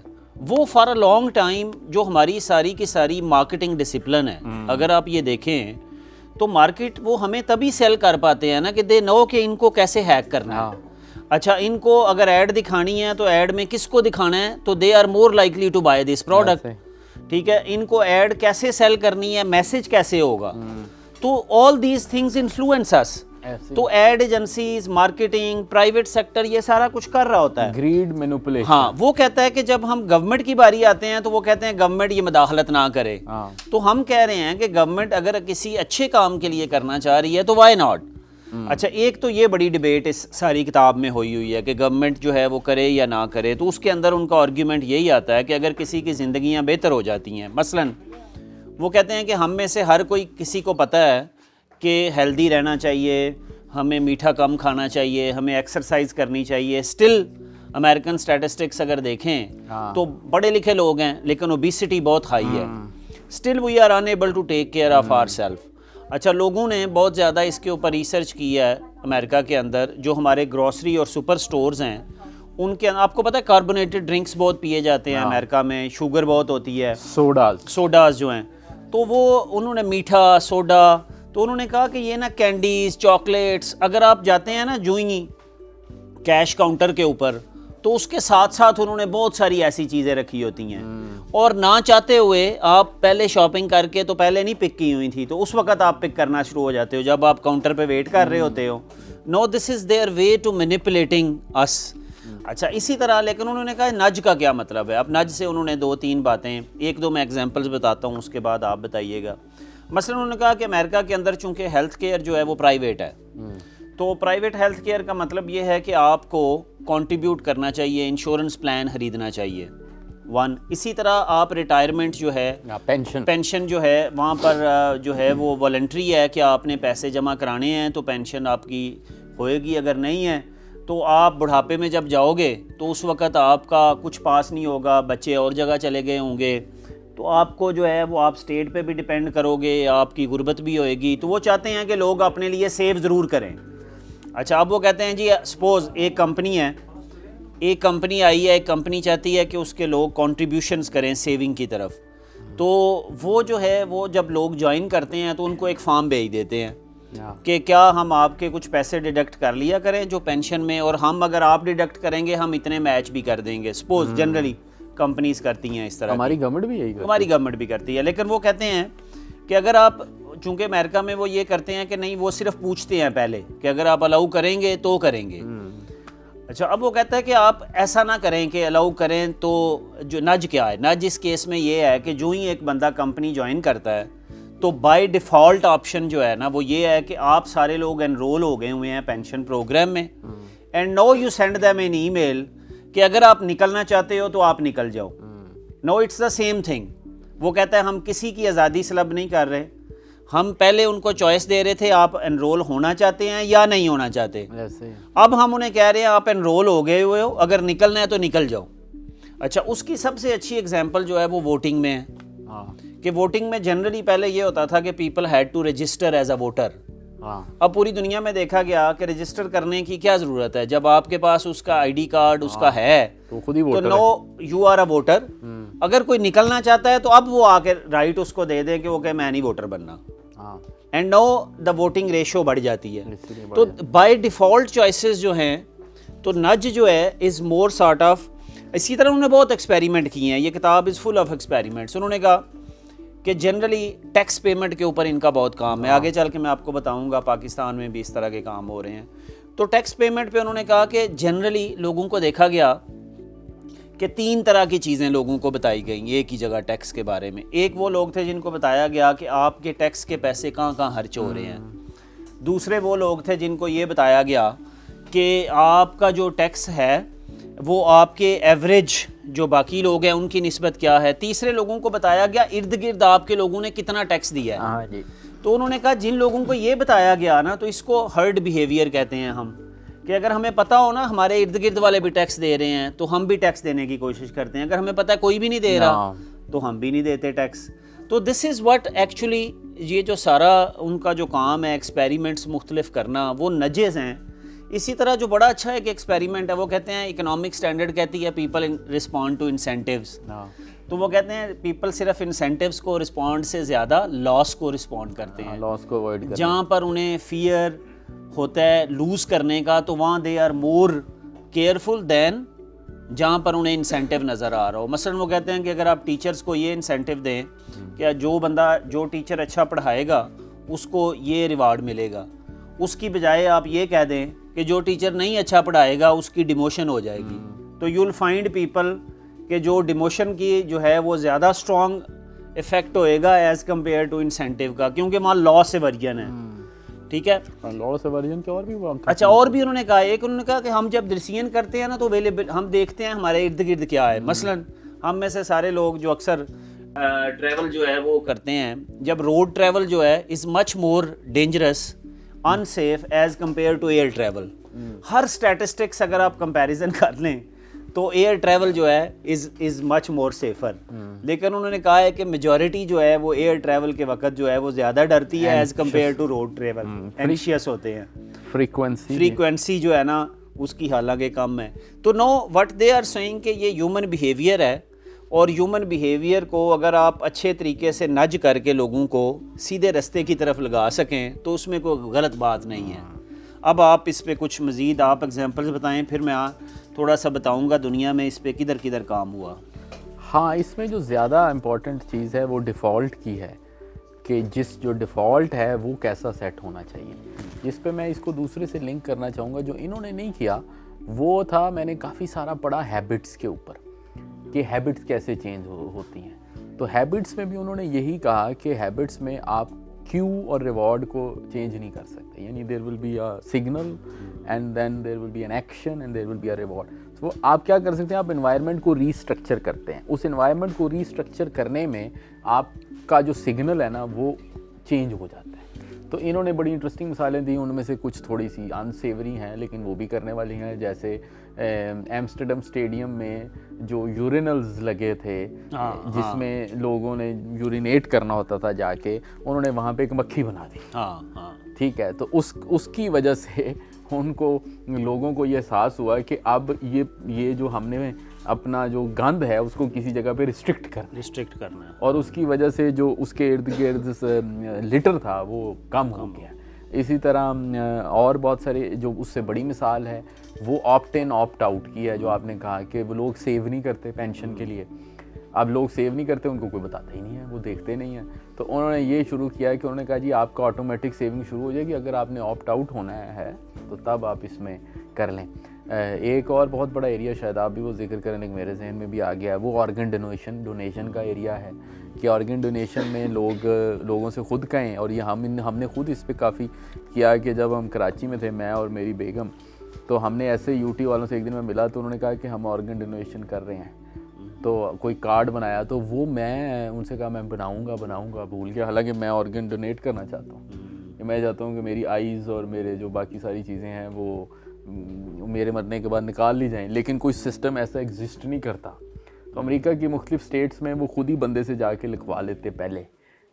وہ فار اے لانگ ٹائم جو ہماری ساری کی ساری مارکیٹنگ ڈسپلن ہے, اگر آپ یہ دیکھیں تو مارکیٹ وہ ہمیں تبھی سیل کر پاتے ہیں نا کہ دے نو کہ ان کو کیسے ہیک کرنا ہے. اچھا, ان کو اگر ایڈ دکھانی ہے تو ایڈ میں کس کو دکھانا ہے, تو they are more likely to buy this product. ٹھیک ہے, ان کو ایڈ کیسے سیل کرنی ہے, میسج کیسے ہوگا, تو all these things influence us. تو ad agencies, marketing, private sector یہ سارا کچھ کر رہا ہوتا ہے. Greed manipulation. ہاں, وہ کہتا ہے کہ جب ہم گورنمنٹ کی باری آتے ہیں تو وہ کہتے ہیں گورنمنٹ یہ مداخلت نہ کرے. تو ہم کہہ رہے ہیں کہ گورنمنٹ اگر کسی اچھے کام کے لیے کرنا چاہ رہی ہے تو وائی ناٹ. اچھا, ایک تو یہ بڑی ڈیبیٹ اس ساری کتاب میں ہوئی ہے کہ گورنمنٹ جو ہے وہ کرے یا نہ کرے. تو اس کے اندر ان کا آرگیومنٹ یہی آتا ہے کہ اگر کسی کی زندگیاں بہتر ہو جاتی ہیں, مثلاً وہ کہتے ہیں کہ ہم میں سے ہر کوئی کسی کو پتہ ہے کہ ہیلدی رہنا چاہیے, ہمیں میٹھا کم کھانا چاہیے, ہمیں ایکسرسائز کرنی چاہیے. اسٹل امریکن اسٹیٹسٹکس اگر دیکھیں تو پڑھے لکھے لوگ ہیں لیکن اوبیسٹی بہت ہائی ہے. Still we are unable to take care of our self. اچھا, لوگوں نے بہت زیادہ اس کے اوپر ریسرچ کی ہے امریکہ کے اندر. جو ہمارے گروسری اور سپر سٹورز ہیں ان کے آپ کو پتہ ہے کاربونیٹڈ ڈرنکس بہت پیے جاتے ہیں امریکہ میں, شوگر بہت ہوتی ہے, سوڈاز جو ہیں, تو وہ انہوں نے میٹھا سوڈا, تو انہوں نے کہا کہ یہ نا کینڈیز, چاکلیٹس, اگر آپ جاتے ہیں نا جوئیں کیش کاؤنٹر کے اوپر تو اس کے ساتھ ساتھ انہوں نے بہت ساری ایسی چیزیں رکھی ہوتی ہیں, اور نہ چاہتے ہوئے آپ پہلے شاپنگ کر کے تو پہلے نہیں پک کی ہوئی تھی تو اس وقت آپ پک کرنا شروع ہو جاتے ہو جب آپ کاؤنٹر پہ ویٹ کر رہے ہوتے ہو. No, this is there way to manipulating us. اچھا, اسی طرح لیکن انہوں نے کہا نج کا کیا مطلب ہے. اب نج سے انہوں نے 2-3 باتیں, 1-2 میں ایگزامپلز بتاتا ہوں, اس کے بعد آپ بتائیے گا. مثلا انہوں نے کہا کہ امریکہ کے اندر چونکہ ہیلتھ کیئر جو ہے وہ پرائیویٹ ہے, تو پرائیویٹ ہیلتھ کیئر کا مطلب یہ ہے کہ آپ کو کنٹریبیوٹ کرنا چاہیے, انشورنس پلان خریدنا چاہیے. 1, اسی طرح آپ ریٹائرمنٹ جو ہے, پینشن جو ہے وہاں پر جو ہے وہ والنٹری ہے کہ آپ نے پیسے جمع کرانے ہیں تو پینشن آپ کی ہوئے گی. اگر نہیں ہے تو آپ بڑھاپے میں جب جاؤ گے تو اس وقت آپ کا کچھ پاس نہیں ہوگا, بچے اور جگہ چلے گئے ہوں گے, تو آپ کو جو ہے وہ آپ اسٹیٹ پہ بھی ڈیپینڈ کرو گے, آپ کی غربت بھی ہوئے گی. تو وہ چاہتے ہیں کہ لوگ اپنے لیے سیو ضرور کریں. اچھا, اب وہ کہتے ہیں جی سپوز ایک کمپنی ہے, ایک کمپنی آئی ہے, ایک کمپنی چاہتی ہے کہ اس کے لوگ کنٹریبیوشنز کریں سیونگ کی طرف. تو وہ جو ہے وہ جب لوگ جوائن کرتے ہیں تو ان کو ایک فارم بھیج دیتے ہیں کہ کیا ہم آپ کے کچھ پیسے ڈیڈکٹ کر لیا کریں جو پینشن میں, اور ہم اگر آپ ڈیڈکٹ کریں گے ہم اتنے میچ بھی کر دیں گے. سپوز جنرلی کمپنیز کرتی ہیں اس طرح, ہماری گورنمنٹ بھی یہی کرتی ہے. ہماری گورنمنٹ بھی کرتی ہے. لیکن وہ کہتے ہیں کہ اگر آپ, چونکہ امریکہ میں وہ یہ کرتے ہیں کہ نہیں, وہ صرف پوچھتے ہیں پہلے کہ اگر آپ الاؤ کریں گے تو کریں گے. اچھا, اب وہ کہتا ہے کہ آپ ایسا نہ کریں کہ الاؤ کریں تو جو نج کیا ہے, نج اس کیس میں یہ ہے کہ جو ہی ایک بندہ کمپنی جوائن کرتا ہے تو بائی ڈیفالٹ آپشن جو ہے نا وہ یہ ہے کہ آپ سارے لوگ انرول ہو گئے ہوئے ہیں پینشن پروگرام میں, and no you send them an email کہ اگر آپ نکلنا چاہتے ہو تو آپ نکل جاؤ. نو اٹس دا سیم تھنگ. وہ کہتا ہے ہم کسی کی آزادی سلب نہیں کر رہے, ہم پہلے ان کو چوائس دے رہے تھے آپ انرول ہونا چاہتے ہیں یا نہیں ہونا چاہتے. اب ہم انہیں کہہ رہے ہیں آپ انرول ہو گئے ہوئے ہو, اگر نکلنا ہے تو نکل جاؤ. اچھا, اس کی سب سے اچھی اگزامپل جو ہے وہ ووٹنگ میں ہے کہ ووٹنگ میں جنرلی پہلے یہ ہوتا تھا کہ people had to register as a voter. اب پوری دنیا میں دیکھا گیا کہ رجسٹر کرنے کی کیا ضرورت ہے, جب آپ کے پاس اس کا آئی ڈی کارڈ اس کا ہے تو نو یو آر اے ووٹر. اگر کوئی نکلنا چاہتا ہے تو اب وہ آ کے رائٹ اس کو دے دیں کہ وہ کہ میں نہیں ووٹر بننا, and now the voting ratio بڑھ جاتی ہے. تو بائی ڈیفالٹ چوائسیز جو ہیں تو نج جو ہے از مور سارٹ آف. اسی طرح انہوں نے بہت ایکسپیریمنٹ کیے ہیں, یہ کتاب از فل آف ایکسپیریمنٹس. انہوں نے کہا کہ جنرلی ٹیکس پیمنٹ کے اوپر ان کا بہت کام ہے, آگے چل کے میں آپ کو بتاؤں گا پاکستان میں بھی اس طرح کے کام ہو رہے ہیں. تو ٹیکس پیمنٹ پہ انہوں نے کہا کہ جنرلی لوگوں کو دیکھا گیا کہ 3 طرح کی چیزیں لوگوں کو بتائی گئیں ایک ہی جگہ ٹیکس کے بارے میں. ایک وہ لوگ تھے جن کو بتایا گیا کہ آپ کے ٹیکس کے پیسے کہاں کہاں خرچ ہو رہے ہیں. دوسرے وہ لوگ تھے جن کو یہ بتایا گیا کہ آپ کا جو ٹیکس ہے وہ آپ کے ایوریج جو باقی لوگ ہیں ان کی نسبت کیا ہے. تیسرے لوگوں کو بتایا گیا ارد گرد آپ کے لوگوں نے کتنا ٹیکس دیا ہے. تو انہوں نے کہا جن لوگوں کو یہ بتایا گیا نا تو اس کو ہرڈ بیہیویئر کہتے ہیں ہم, کہ اگر ہمیں پتہ ہو نا ہمارے ارد گرد والے بھی ٹیکس دے رہے ہیں تو ہم بھی ٹیکس دینے کی کوشش کرتے ہیں. اگر ہمیں پتہ ہے کوئی بھی نہیں دے رہا تو ہم بھی نہیں دیتے ٹیکس. تو دس از واٹ ایکچولی یہ جو سارا ان کا جو کام ہے ایکسپیریمنٹس مختلف کرنا وہ نجز ہیں. اسی طرح جو بڑا اچھا ایک ایکسپیریمنٹ ہے وہ کہتے ہیں اکنامک اسٹینڈرڈ کہتی ہے پیپل رسپونڈ ٹو انسینٹیوز. تو وہ کہتے ہیں پیپل صرف انسینٹیوز کو رسپونڈ سے زیادہ لاس کو رسپونڈ کرتے ہیں. لاس کو اوائڈ کرتے ہیں. جہاں پر انہیں فیئر ہوتا ہے لوز کرنے کا تو وہاں دے آر مور کیئرفل دین جہاں پر انہیں انسینٹیو نظر آ رہا ہو. مثلاً وہ کہتے ہیں کہ اگر آپ ٹیچرز کو یہ انسینٹیو دیں کہ جو ٹیچر اچھا پڑھائے گا اس کو یہ ریوارڈ ملے گا, اس کی بجائے آپ یہ کہہ دیں کہ جو ٹیچر نہیں اچھا پڑھائے گا اس کی ڈیموشن ہو جائے گی, تو یو ول فائنڈ پیپل کہ جو ڈیموشن کی جو ہے وہ زیادہ اسٹرانگ افیکٹ ہوئے گا ایز کمپیئر ٹو انسینٹیو کا, کیونکہ وہاں لا سے ورژن ہے. ٹھیک ہے, لا سے ورژن کے اور بھی. اچھا, اور بھی انہوں نے کہا کہ ہم جب ڈیسیژن کرتے ہیں نا تو اویلیبل ہم دیکھتے ہیں ہمارے ارد گرد کیا ہے. مثلاً ہم میں سے سارے لوگ جو اکثر ٹریول جو ہے وہ کرتے ہیں, جب روڈ ٹریول جو ہے is much more dangerous unsafe as compare to air travel. ہر اسٹیٹسٹکس اگر آپ کمپیریزن کر لیں تو ایئر ٹریول جو ہے از مچ مور سیفر. لیکن انہوں نے کہا ہے کہ میجورٹی جو ہے وہ ایئر ٹریول کے وقت جو ہے وہ زیادہ ڈرتی ہے as compare to road travel, anxious ہوتے ہیں. فریکوینسی جو ہے نا اس کی حالانکہ کم ہے. تو know what they are seeing کہ یہ ہیومن بیہیویئر ہے, اور ہیومن بیہیویئر کو اگر آپ اچھے طریقے سے نج کر کے لوگوں کو سیدھے رستے کی طرف لگا سکیں تو اس میں کوئی غلط بات نہیں ہے. اب آپ اس پہ کچھ مزید آپ ایگزامپلز بتائیں, پھر میں تھوڑا سا بتاؤں گا دنیا میں اس پہ کدھر کدھر کام ہوا. ہاں, اس میں جو زیادہ امپورٹنٹ چیز ہے وہ ڈیفالٹ کی ہے کہ جو ڈیفالٹ ہے وہ کیسا سیٹ ہونا چاہیے. جس پہ میں اس کو دوسرے سے لنک کرنا چاہوں گا جو انہوں نے نہیں کیا وہ تھا, میں نے کافی سارا پڑھا ہیبٹس کے اوپر کہ ہیبٹس کیسے چینج ہوتی ہیں. تو ہیبٹس میں بھی انہوں نے یہی کہا کہ ہیبٹس میں آپ کیو اور ریوارڈ کو چینج نہیں کر سکتے, یعنی there will be a signal and then there will be an action and there will be a reward. تو آپ کیا کر سکتے ہیں, آپ انوائرمنٹ کو ری اسٹرکچر کرتے ہیں. اس انوائرمنٹ کو ری اسٹرکچر کرنے میں آپ کا جو سگنل ہے نا وہ چینج ہو جاتا ہے. تو انہوں نے بڑی انٹرسٹنگ مثالیں دی, ان میں سے کچھ تھوڑی سی انسیوری ہیں لیکن وہ بھی کرنے والی ہیں. جیسے ایمسٹرڈم اسٹیڈیم میں جو یورینلز لگے تھے جس میں لوگوں نے یورینیٹ کرنا ہوتا تھا جا کے, انہوں نے وہاں پہ ایک مکھی بنا دی. ٹھیک ہے, تو اس کی وجہ سے ان کو لوگوں کو یہ احساس ہوا کہ اب یہ جو ہم نے اپنا جو گند ہے اس کو کسی جگہ پہ ریسٹرکٹ کرنا ہے, اور اس کی وجہ سے جو اس کے ارد گرد لٹر تھا وہ کم ہو گیا. اسی طرح اور بہت سارے, جو اس سے بڑی مثال ہے وہ آپٹ ان آپٹ آؤٹ کی ہے, جو آپ نے کہا کہ وہ لوگ سیو نہیں کرتے پینشن کے لیے. اب لوگ سیو نہیں کرتے, ان کو کوئی بتاتا ہی نہیں ہے, وہ دیکھتے نہیں ہیں. تو انہوں نے یہ شروع کیا کہ انہوں نے کہا جی آپ کا آٹومیٹک سیونگ شروع ہو جائے گی, اگر آپ نے آپٹ آؤٹ ہونا ہے تو تب آپ اس میں کر لیں. ایک اور بہت بڑا ایریا شاید آپ بھی وہ ذکر کریں, ایک میرے ذہن میں بھی آ گیا ہے, وہ آرگن ڈونیشن کا ایریا ہے. کہ آرگن ڈونیشن میں لوگوں سے خود کہیں, اور یہ ہم نے خود اس پہ کافی کیا کہ جب ہم کراچی میں تھے, میں اور میری بیگم, تو ہم نے ایسے یو ٹی والوں سے ایک دن میں ملا تو انہوں نے کہا کہ ہم آرگن ڈونیشن کر رہے ہیں. تو کوئی کارڈ بنایا, تو وہ میں ان سے کہا میں بناؤں گا بھول گیا, حالانکہ میں آرگن ڈونیٹ کرنا چاہتا ہوں. میں چاہتا ہوں کہ میری آئیز اور میرے جو باقی ساری چیزیں ہیں وہ میرے مرنے کے بعد نکال لی جائیں, لیکن کوئی سسٹم ایسا ایگزسٹ نہیں کرتا. تو امریکہ کی مختلف اسٹیٹس میں وہ خود ہی بندے سے جا کے لکھوا لیتے پہلے,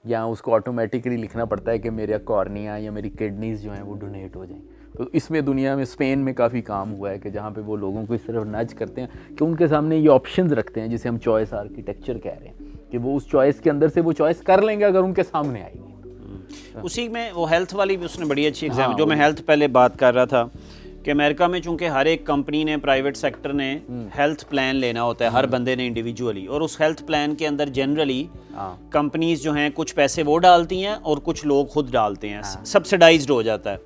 یا اس کو آٹومیٹکلی لکھنا پڑتا ہے کہ میرا کارنیا یا میری کڈنیز جو ہیں وہ ڈونیٹ ہو جائیں. تو اس میں دنیا میں اسپین میں کافی کام ہوا ہے کہ جہاں پہ وہ لوگوں کو اس طرف نج کرتے ہیں کہ ان کے سامنے یہ آپشنز رکھتے ہیں, جسے ہم چوائس آرکیٹیکچر کہہ رہے ہیں, کہ وہ اس چوائس کے اندر سے وہ چوائس کر لیں گے اگر ان کے سامنے آئے گی. اسی میں وہ ہیلتھ والی بھی اس نے بڑی اچھی ایگزامپل, جو میں ہیلتھ پہلے بات کر رہا تھا کہ امریکہ میں چونکہ ہر ایک کمپنی نے, پرائیویٹ سیکٹر نے ہیلتھ پلان لینا ہوتا ہے ہر بندے نے انڈیویجولی, اور اس ہیلتھ پلان کے اندر جنرلی کمپنیز جو ہیں کچھ پیسے وہ ڈالتی ہیں اور کچھ لوگ خود ڈالتے ہیں, سبسیڈائزڈ ہو جاتا ہے.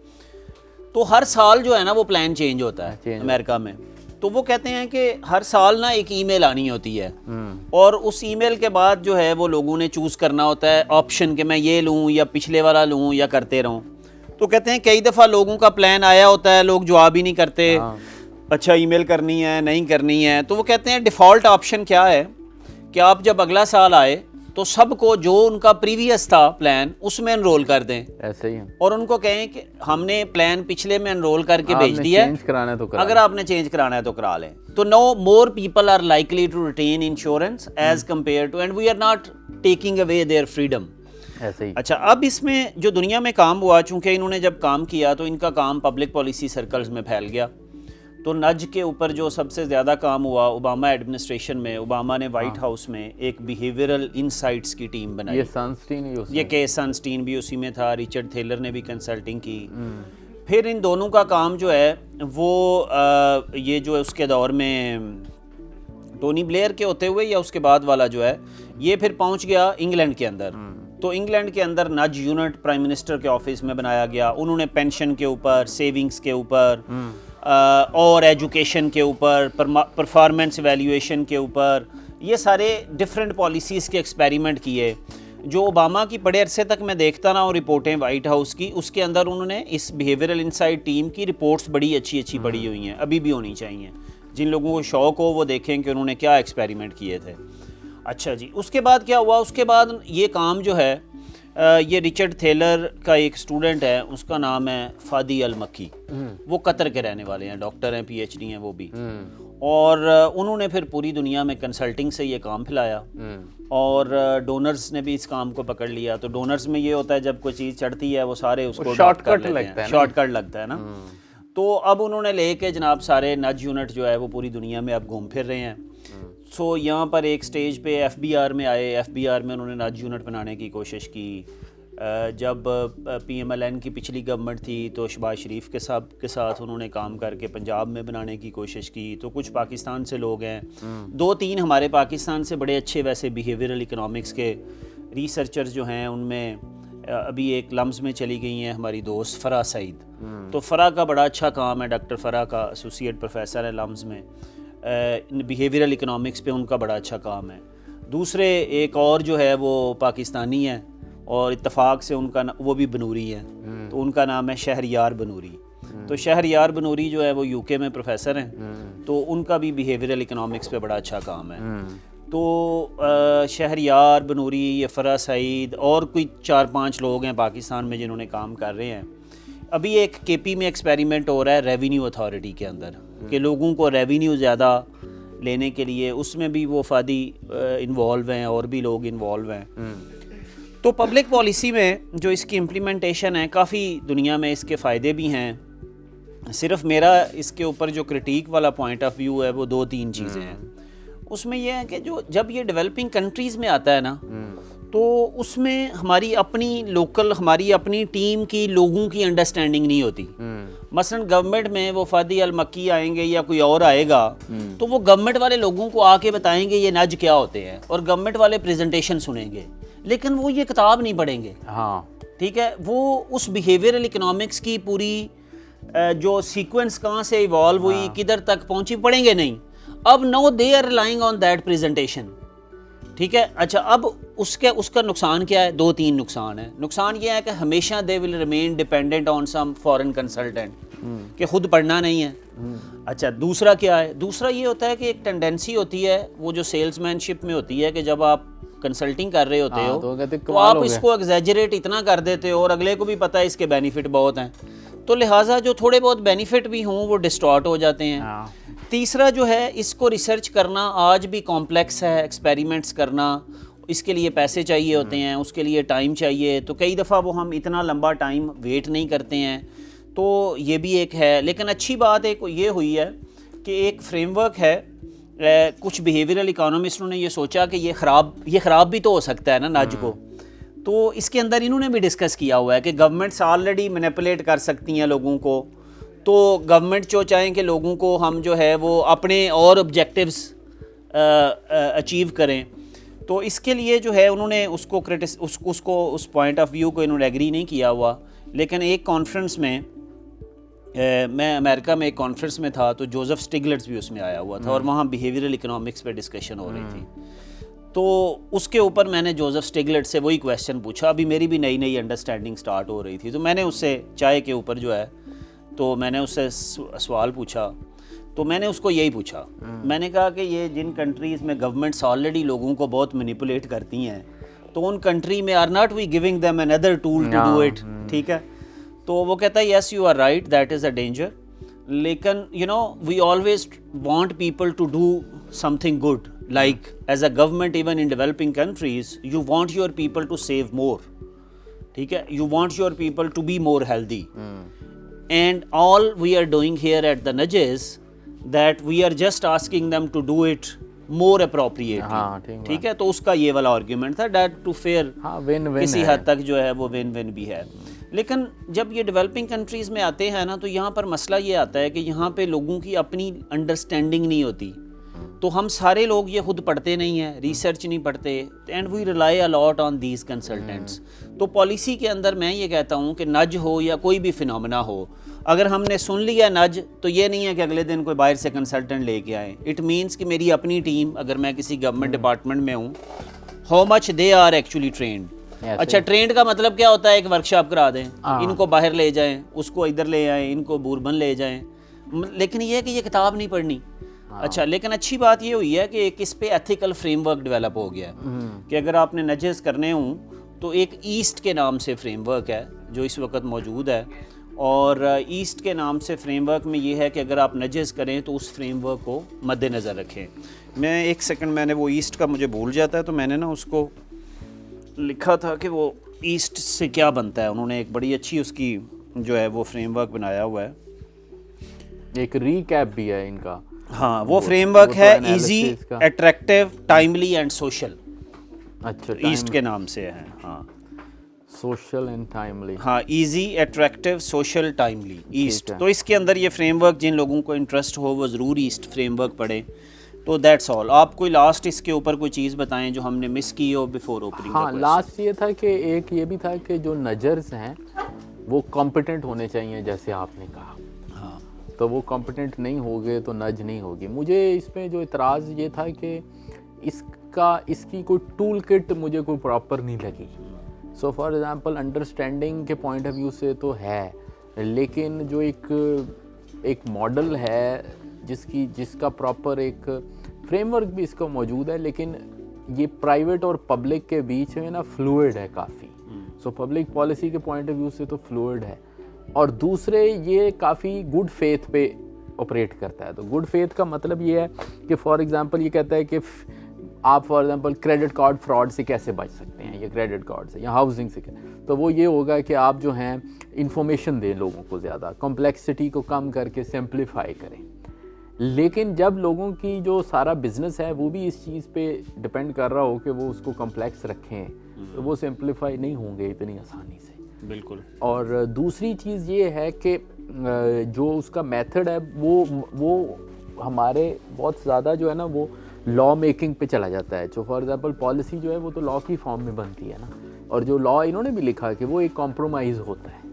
تو ہر سال جو ہے نا وہ پلان چینج ہوتا ہے امریکہ میں. تو وہ کہتے ہیں کہ ہر سال نا ایک ای میل آنی ہوتی ہے, اور اس ای میل کے بعد جو ہے وہ لوگوں نے چوز کرنا ہوتا ہے آپشن کہ میں یہ لوں یا پچھلے والا لوں یا کرتے رہوں. تو کہتے ہیں کئی دفعہ لوگوں کا پلان آیا ہوتا ہے, لوگ جواب ہی نہیں کرتے, اچھا ای میل کرنی ہے نہیں کرنی ہے. تو وہ کہتے ہیں ڈیفالٹ آپشن کیا ہے کہ آپ جب اگلا سال آئے تو سب کو جو ان کا پریویس تھا پلان اس میں انرول کر دیں, ایسے ہی, اور ان کو کہیں کہ ہم نے پلان پچھلے میں انرول کر کے بھیج دیا ہے, اگر آپ نے چینج کرانا ہے تو کرا لیں. تو no more people are likely to retain insurance as compare to, and we are not taking away their freedom. اچھا, اب اس میں جو دنیا میں کام ہوا, چونکہ انہوں نے جب کام کیا تو ان کا کام پبلک پالیسی سرکلز میں پھیل گیا. تو نج کے اوپر جو سب سے زیادہ کام ہوا اوباما ایڈمنسٹریشن میں, اوباما نے وائٹ ہاؤس میں ایک بیہیویئرل انسائٹس کی ٹیم بنائی. یہ کہ سنسٹین بھی اسی میں تھا, ریچرڈ تھیلر نے بھی کنسلٹنگ کی. پھر ان دونوں کا کام جو ہے وہ یہ جو ہے اس کے دور میں ٹونی بلیئر کے ہوتے ہوئے یا اس کے بعد والا جو ہے یہ پھر پہنچ گیا انگلینڈ کے اندر. تو انگلینڈ کے اندر نج یونٹ پرائم منسٹر کے آفس میں بنایا گیا. انہوں نے پینشن کے اوپر, سیونگز کے اوپر, اور ایجوکیشن کے اوپر, پرفارمنس ایویلیویشن کے اوپر, یہ سارے ڈفرینٹ پالیسیز کے ایکسپیریمنٹ کیے. جو اوباما کی بڑے عرصے تک میں دیکھتا رہا ہوں رپورٹیں وائٹ ہاؤس کی, اس کے اندر انہوں نے اس بیہیویئرل انسائٹ ٹیم کی رپورٹس بڑی اچھی پڑھی ہوئی ہیں, ابھی بھی ہونی چاہیے. جن لوگوں کو شوق ہو وہ دیکھیں کہ انہوں نے کیا ایکسپیریمنٹ کیے تھے. اچھا جی, اس کے بعد کیا ہوا, اس کے بعد یہ کام جو ہے یہ ریچرڈ تھیلر کا ایک اسٹوڈنٹ ہے, اس کا نام ہے فادی المکی, وہ قطر کے رہنے والے ہیں, ڈاکٹر ہیں, پی ایچ ڈی ہیں وہ بھی, اور انہوں نے پھر پوری دنیا میں کنسلٹنگ سے یہ کام پھیلایا, اور ڈونرز نے بھی اس کام کو پکڑ لیا. تو ڈونرز میں یہ ہوتا ہے جب کوئی چیز چڑھتی ہے وہ سارے اس کو شارٹ کٹ لگتا ہے نا. تو اب انہوں نے لے کے جناب سارے نج یونٹ جو ہے وہ پوری دنیا میں اب گھوم پھر رہے ہیں. سو یہاں پر ایک سٹیج پہ ایف بی آر میں آئے, ایف بی آر میں انہوں نے نج یونٹ بنانے کی کوشش کی. جب پی ایم ایل این کی پچھلی گورنمنٹ تھی تو شہباز شریف کے ساتھ انہوں نے کام کر کے پنجاب میں بنانے کی کوشش کی. تو کچھ پاکستان سے لوگ ہیں, 2-3 ہمارے پاکستان سے بڑے اچھے ویسے بیہیویئرل اکنامکس کے ریسرچرز جو ہیں, ان میں ابھی ایک لمز میں چلی گئی ہیں ہماری دوست فرح سعید. تو فرح کا بڑا اچھا کام ہے, ڈاکٹر فرح کا ایسوسیٹ پروفیسر ہے لمز میں, بیہیویئرل اکنامکس پہ ان کا بڑا اچھا کام ہے. دوسرے ایک اور جو ہے وہ پاکستانی ہے اور اتفاق سے ان کا وہ بھی بنوری ہے, تو ان کا نام ہے شہریار بنوری. تو شہریار بنوری جو ہے وہ یو کے میں پروفیسر ہیں, تو ان کا بھی بیہیویئرل اکنامکس پہ بڑا اچھا کام ہے. تو شہریار بنوری، یہ فرا سعید اور کوئی 4-5 لوگ ہیں پاکستان میں جنہوں نے کام کر رہے ہیں. ابھی ایک کے پی میں ایکسپیریمنٹ ہو رہا ہے ریونیو اتھارٹی کے اندر کہ لوگوں کو ریونیو زیادہ لینے کے لیے، اس میں بھی وہ وفادی انوالو ہیں اور بھی لوگ انوالو ہیں. تو پبلک پالیسی میں جو اس کی امپلیمنٹیشن ہے، کافی دنیا میں اس کے فائدے بھی ہیں. صرف میرا اس کے اوپر جو کرٹیک والا پوائنٹ آف ویو ہے وہ 2-3 چیزیں ہیں. اس میں یہ ہے کہ جب یہ ڈیولپنگ کنٹریز میں آتا ہے نا، تو اس میں ہماری اپنی ٹیم کی لوگوں کی انڈرسٹینڈنگ نہیں ہوتی. مثلا گورنمنٹ میں وفادی المکی آئیں گے یا کوئی اور آئے گا تو وہ گورنمنٹ والے لوگوں کو آ کے بتائیں گے یہ نج کیا ہوتے ہیں، اور گورنمنٹ والے پریزنٹیشن سنیں گے، لیکن وہ یہ کتاب نہیں پڑھیں گے. ٹھیک ہے، وہ اس بیہیویئرل اکنامکس کی پوری جو سیکوینس کہاں سے ایوالو ہوئی، کدھر تک پہنچی، پڑھیں گے نہیں. اب now they are relying on that presentation. ٹھیک ہے، اچھا اب اس کا نقصان کیا ہے؟ 2-3 نقصان ہے. نقصان یہ ہے کہ ہمیشہ they will remain dependent on some foreign consultant, کہ خود پڑھنا نہیں ہے. اچھا دوسرا کیا ہے؟ دوسرا یہ ہوتا ہے کہ ایک ٹینڈنسی ہوتی ہے وہ جو سیلز مین شپ میں ہوتی ہے کہ جب آپ کنسلٹنگ کر رہے ہوتے ہو تو آپ اس کو ایگزیجریٹ اتنا کر دیتے ہو اور اگلے کو بھی پتہ ہے اس کے بینیفٹ بہت ہیں، تو لہٰذا جو تھوڑے بہت بینیفٹ بھی ہوں وہ ڈسٹارٹ ہو جاتے ہیں. تیسرا جو ہے اس کو ریسرچ کرنا آج بھی کمپلیکس ہے، ایکسپیریمنٹس کرنا، اس کے لیے پیسے چاہیے ہوتے ہیں، اس کے لیے ٹائم چاہیے، تو کئی دفعہ وہ ہم اتنا لمبا ٹائم ویٹ نہیں کرتے ہیں. تو یہ بھی ایک ہے. لیکن اچھی بات ایک یہ ہوئی ہے کہ ایک فریم ورک ہے. کچھ بیہیویئرل اکانومسٹوں نے یہ سوچا کہ یہ خراب بھی تو ہو سکتا ہے نا نج کو، تو اس کے اندر انہوں نے بھی ڈسکس کیا ہوا ہے کہ گورنمنٹس آلریڈی مینیپولیٹ کر سکتی ہیں لوگوں کو. تو گورنمنٹ جو چاہیں کہ لوگوں کو ہم جو ہے وہ اپنے اور آبجیکٹیوز اچیو کریں، تو اس کے لیے جو ہے انہوں نے اس پوائنٹ آف ویو کو انہوں نے ایگری نہیں کیا ہوا. لیکن ایک کانفرنس میں میں امریکہ میں ایک کانفرنس میں تھا تو جوزف اسٹیگلٹس بھی اس میں آیا ہوا تھا اور وہاں بیہیویئرل اکنامکس پہ ڈسکشن ہو رہی تھی. تو اس کے اوپر میں نے جوزف اسٹیگلٹ سے وہی کویشچن پوچھا. ابھی میری بھی نئی انڈرسٹینڈنگ سٹارٹ ہو رہی تھی، تو میں نے اس سے چائے کے اوپر جو ہے تو میں نے اس سے سوال پوچھا. تو میں نے اس کو یہی پوچھا، میں نے کہا کہ یہ جن کنٹریز میں گورنمنٹس آلریڈی لوگوں کو بہت مینیپولیٹ کرتی ہیں تو ان کنٹری میں are not we giving them another tool to do it. ٹھیک ہے، تو وہ کہتا ہے yes you are right that is a danger, لیکن we always want people to do something good. Like as a government, even in developing countries, you want your people to save more. ٹھیک ہے، you want your people to be more healthy. And all we are doing here at the Nudge is that we are just asking them to do it more appropriately. ٹھیک ہے، تو اس کا یہ والا argument تھا that to fair کسی حد تک جو ہے وہ ون ون بھی ہے. لیکن جب یہ ڈیولپنگ کنٹریز میں آتے ہیں نا تو یہاں پر مسئلہ یہ آتا ہے کہ یہاں پہ لوگوں کی اپنی انڈرسٹینڈنگ نہیں ہوتی. تو ہم سارے لوگ یہ خود پڑھتے نہیں ہیں، ریسرچ نہیں پڑھتے، and we rely a lot on these consultants. تو پالیسی کے اندر میں یہ کہتا ہوں کہ نج ہو یا کوئی بھی فینومینا ہو، اگر ہم نے سن لیا نج تو یہ نہیں ہے کہ اگلے دن کوئی باہر سے کنسلٹنٹ لے کے آئیں. اٹ مینس کہ میری اپنی ٹیم، اگر میں کسی گورنمنٹ ڈپارٹمنٹ میں ہوں، how much they are actually trained. اچھا ٹرینڈ کا مطلب کیا ہوتا ہے؟ ایک ورکشاپ کرا دیں، ان کو باہر لے جائیں، اس کو ادھر لے آئیں، ان کو بوربن لے جائیں، لیکن یہ ہے کہ یہ کتاب نہیں پڑھنی. اچھا لیکن اچھی بات یہ ہوئی ہے کہ ایک اس پہ ایتھیکل فریم ورک ڈیولپ ہو گیا ہے کہ اگر آپ نے نجز کرنے ہوں تو ایک ایسٹ کے نام سے فریم ورک ہے جو اس وقت موجود ہے. اور ایسٹ کے نام سے فریم ورک میں یہ ہے کہ اگر آپ نجز کریں تو اس فریم ورک کو مد نظر رکھیں. میں ایک سیکنڈ، میں نے وہ ایسٹ کا مجھے بھول جاتا ہے تو میں نے نا اس کو لکھا تھا کہ وہ ایسٹ سے کیا بنتا ہے. انہوں نے ایک بڑی اچھی اس کی جو ہے وہ فریم ورک بنایا ہوا ہے، ایک ریکیپ بھی ہے ان کا. ہاں وہ فریم ورک ہے easy, attractive, timely and social. اچھا ایسٹ کے نام سے ہے. ہاں سوشل اینڈ ٹائملی. ہاں easy, attractive, social, timely, EAST. تو اس کے اندر یہ فریم ورک جن لوگوں کو انٹرسٹ ہو وہ ضرور ایسٹ فریم ورک پڑھیں. تو دیٹس آل. آپ کوئی لاسٹ اس کے اوپر کوئی چیز بتائیں جو ہم نے مس کی ہو بیفور اوپننگ؟ ہاں لاسٹ یہ تھا کہ ایک یہ بھی تھا کہ جو نجرز ہیں وہ کمپیٹنٹ ہونے چاہیے جیسے آپ نے کہا. تو وہ کمپیٹنٹ نہیں ہوگے تو نج نہیں ہوگی. مجھے اس پہ جو اعتراض یہ تھا کہ اس کی کوئی ٹول کٹ مجھے کوئی پراپر نہیں لگی. سو فار ایگزامپل انڈرسٹینڈنگ کے پوائنٹ آف ویو سے تو ہے، لیکن جو ایک ماڈل ہے جس کا پراپر ایک فریم ورک بھی اس کا موجود ہے، لیکن یہ پرائیویٹ اور پبلک کے بیچ میں نا فلوئڈ ہے کافی. سو پبلک پالیسی کے پوائنٹ آف ویو سے تو فلوئڈ ہے، اور دوسرے یہ کافی گڈ فیتھ پہ آپریٹ کرتا ہے. تو گڈ فیتھ کا مطلب یہ ہے کہ فار ایگزامپل یہ کہتا ہے کہ آپ for example credit card fraud سے کیسے بچ سکتے ہیں، یا کریڈٹ کارڈ سے یا ہاؤسنگ سے، تو وہ یہ ہوگا کہ آپ جو ہیں انفارمیشن دیں لوگوں کو، زیادہ کمپلیکسٹی کو کم کر کے سمپلیفائی کریں. لیکن جب لوگوں کی جو سارا بزنس ہے وہ بھی اس چیز پہ ڈپینڈ کر رہا ہو کہ وہ اس کو کمپلیکس رکھیں، تو وہ سمپلیفائی نہیں ہوں گے اتنی آسانی سے. بالکل. اور دوسری چیز یہ ہے کہ جو اس کا میتھڈ ہے وہ ہمارے بہت زیادہ جو ہے نا وہ لا میکنگ پہ چلا جاتا ہے. جو فار ایگزامپل پالیسی جو ہے وہ تو لا کی فارم میں بنتی ہے نا، اور جو لا انہوں نے بھی لکھا کہ وہ ایک کمپرومائز ہوتا ہے.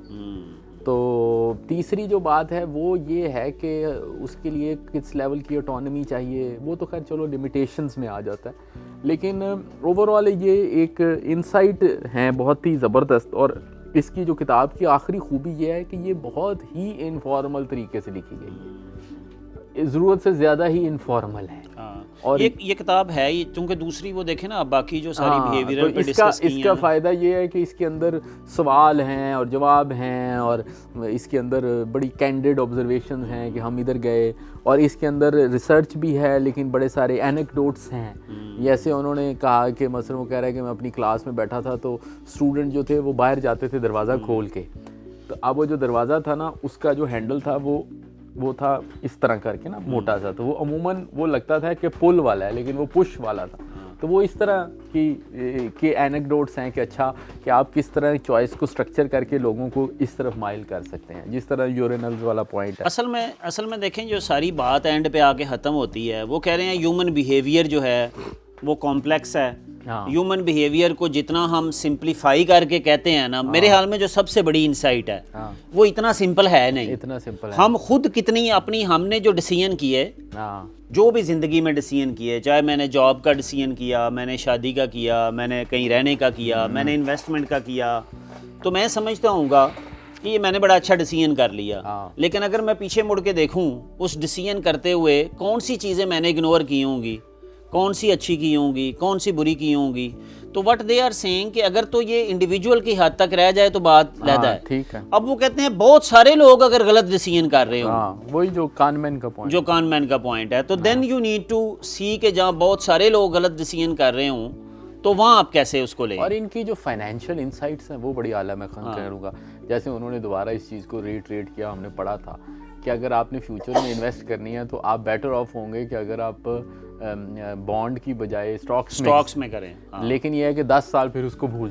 تو تیسری جو بات ہے وہ یہ ہے کہ اس کے لیے کس لیول کی آٹونمی چاہیے، وہ تو خیر چلو لمیٹیشنز میں آ جاتا ہے، لیکن اوور آل یہ ایک انسائٹ ہیں بہت ہی زبردست. اور اس کی جو کتاب کی آخری خوبی یہ ہے کہ یہ بہت ہی انفارمل طریقے سے لکھی گئی ہے، ضرورت سے زیادہ ہی انفارمل ہے. اور یہ کتاب ہے یہ، چونکہ دوسری وہ دیکھیں نا باقی جو ساری بیہیویئرل پہ ڈسکس کی ہیں، اس کا فائدہ یہ ہے کہ اس کے اندر سوال ہیں اور جواب ہیں، اور اس کے اندر بڑی کینڈیڈ آبزرویشنز ہیں کہ ہم ادھر گئے، اور اس کے اندر ریسرچ بھی ہے لیکن بڑے سارے اینیکڈوٹس ہیں. جیسے انہوں نے کہا کہ مثلا وہ کہہ رہا ہے کہ میں اپنی کلاس میں بیٹھا تھا تو اسٹوڈنٹ جو تھے وہ باہر جاتے تھے دروازہ کھول کے، تو اب وہ جو دروازہ تھا نا اس کا جو ہینڈل تھا وہ تھا اس طرح کر کے نا موٹا سا، تو وہ عموماً وہ لگتا تھا کہ پل والا ہے لیکن وہ پش والا تھا. تو وہ اس طرح کی اینیکڈوٹس ہیں کہ اچھا کہ آپ کس طرح چوائس کو سٹرکچر کر کے لوگوں کو اس طرف مائل کر سکتے ہیں، جس طرح یورینلز والا پوائنٹ ہے. اصل میں دیکھیں جو ساری بات اینڈ پہ آ کے ختم ہوتی ہے، وہ کہہ رہے ہیں ہیومن بیہیویئر جو ہے وہ کمپلیکس ہے. ہیومن بیہیویئر کو جتنا ہم سمپلیفائی کر کے کہتے ہیں نا، میرے خیال میں جو سب سے بڑی انسائٹ ہے وہ اتنا سمپل ہے نہیں. اتنا سمپل ہے. ہم خود کتنی اپنی ہم نے جو ڈیسیژن کیے، جو بھی زندگی میں ڈیسیژن کیے، چاہے میں نے جاب کا ڈیسیژن کیا، میں نے شادی کا کیا، میں نے کہیں رہنے کا کیا، میں نے انویسٹمنٹ کا کیا، تو میں سمجھتا ہوں گا کہ یہ میں نے بڑا اچھا ڈیسیژن کر لیا. لیکن اگر میں پیچھے مڑ کے دیکھوں اس ڈیسیژن کرتے ہوئے کون سی چیزیں میں نے اگنور کی ہوں گی، کون سی اچھی کی ہوں گی، کون سی بری کی ہوں گی، تو وٹ دے آر سیئنگ کہ اگر تو یہ انڈیویجول کی حد تک رہ جائے تو بات علیحدہ ہے. ٹھیک ہے. اب وہ کہتے ہیں بہت سارے لوگ اگر غلط ڈیسیژن کر رہے ہوں، وہی جو کانمین کا پوائنٹ ہے، تو دین یو نیڈ ٹو سی کہ جہاں بہت سارے لوگ غلط ڈیسیژن کر رہے ہوں تو وہاں آپ کیسے اس کو لیں. اور ان کی جو فائنینشیل انسائٹس ہیں وہ بڑی اعلیٰ میں کروں گا. جیسے انہوں نے دوبارہ اس چیز کو ریٹریٹ کیا، ہم نے پڑھا تھا کہ اگر آپ نے فیوچر میں انویسٹ کرنی ہے تو آپ بیٹر آف ہوں گے کہ اگر آپ بانڈ کی بجائے اسٹاکس میں کریں. لیکن یہ ہے کہ 10 سال پھر اس کو بھول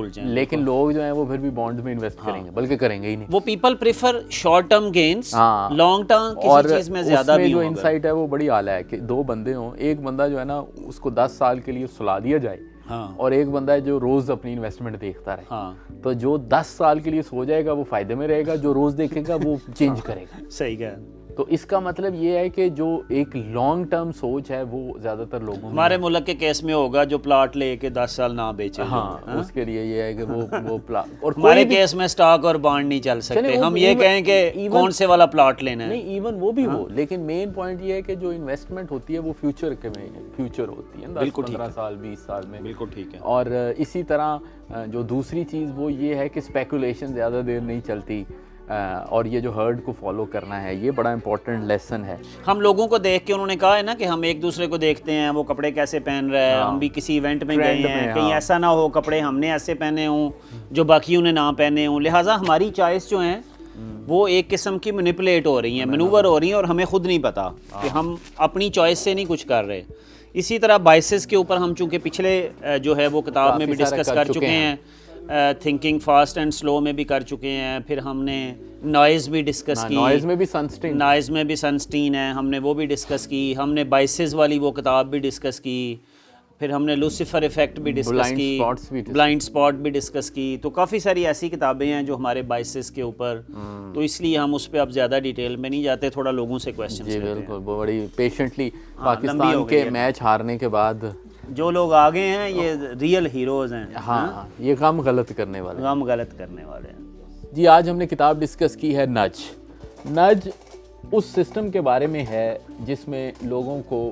جائیں. لیکن لوگ جو ہیں وہ پھر بھی بانڈ میں انویسٹ کریں گے، بلکہ کریں گے ہی نہیں. وہ people prefer short term gains long term کسی چیز میں زیادہ بھی. جو انسائٹ ہے وہ بڑی اعلیٰ ہے کہ 2 بندے ہوں، ایک بندہ جو ہے نا اس کو 10 سال کے لیے سلا دیا جائے، اور ایک بندہ ہے جو روز اپنی انویسٹمنٹ دیکھتا رہے. تو جو 10 سال کے لیے سو جائے گا وہ فائدے میں رہے گا، جو روز دیکھے گا وہ چینج کرے گا. صحیح ہے. تو اس کا مطلب یہ ہے کہ جو ایک لانگ ٹرم سوچ ہے وہ زیادہ تر لوگوں ہمارے ملک کے کیس میں ہوگا جو پلاٹ لے کے 10 سال نہ بیچے. اس کے لیے یہ ہے کہ وہ پلاٹ، اور ہمارے کیس میں سٹاک اور بانڈ نہیں چل سکتے. ہم یہ کہیں کہ کون سے والا پلاٹ لینا ہے. نہیں، ایون وہ بھی ہو، لیکن مین پوائنٹ یہ ہے کہ جو انویسٹمنٹ ہوتی ہے وہ فیوچر ہوتی ہے، 15 سال 20 سال میں. بالکل ٹھیک ہے. اور اسی طرح جو دوسری چیز وہ یہ ہے کہ اسپیکولیشن زیادہ دیر نہیں چلتی، اور یہ جو ہرڈ کو فالو کرنا ہے یہ بڑا امپورٹنٹ لیسن ہے. ہم لوگوں کو دیکھ کے، انہوں نے کہا ہے نا کہ ہم ایک دوسرے کو دیکھتے ہیں وہ کپڑے کیسے پہن رہا ہے، ہم بھی کسی ایونٹ میں گئے ہیں، کہیں ایسا نہ ہو کپڑے ہم نے ایسے پہنے ہوں جو باقیوں نے نہ پہنے ہوں، لہٰذا ہماری چوائس جو ہیں وہ ایک قسم کی مینیپولیٹ ہو رہی ہیں، مینوور ہو رہی ہیں، اور ہمیں خود نہیں پتا کہ ہم اپنی چوائس سے نہیں کچھ کر رہے. اسی طرح بائسز کے اوپر ہم چونکہ پچھلے جو ہے وہ کتاب میں بھی ڈسکس کر چکے ہیں، تھنکنگ فاسٹ اینڈ سلو میں بھی کر چکے ہیں، پھر ہم نے نوائز بھی ڈسکس کی، نوائز میں بھی سنسٹین ہے، ہم نے وہ بھی ڈسکس کی، ہم نے بائسز والی وہ کتاب بھی ڈسکس کی، پھر ہم نے لوسیفر ایفیکٹ بھی ڈسکس کی، بلائنڈ اسپاٹ بھی ڈسکس کی. تو کافی ساری ایسی کتابیں ہیں جو ہمارے بائسز کے اوپر، تو اس لیے ہم اس پہ اب زیادہ ڈیٹیل میں نہیں جاتے، تھوڑا لوگوں سے کویسچنز لیتے ہیں. بالکل، بڑی پیشنٹلی پاکستان کے میچ ہارنے کے بعد جو لوگ آگے ہیں یہ ریئل ہیروز ہیں. یہ کام غلط کرنے والے ہیں. جی، آج ہم نے کتاب ڈسکس کی ہے نج اس سسٹم کے بارے میں ہے جس میں لوگوں کو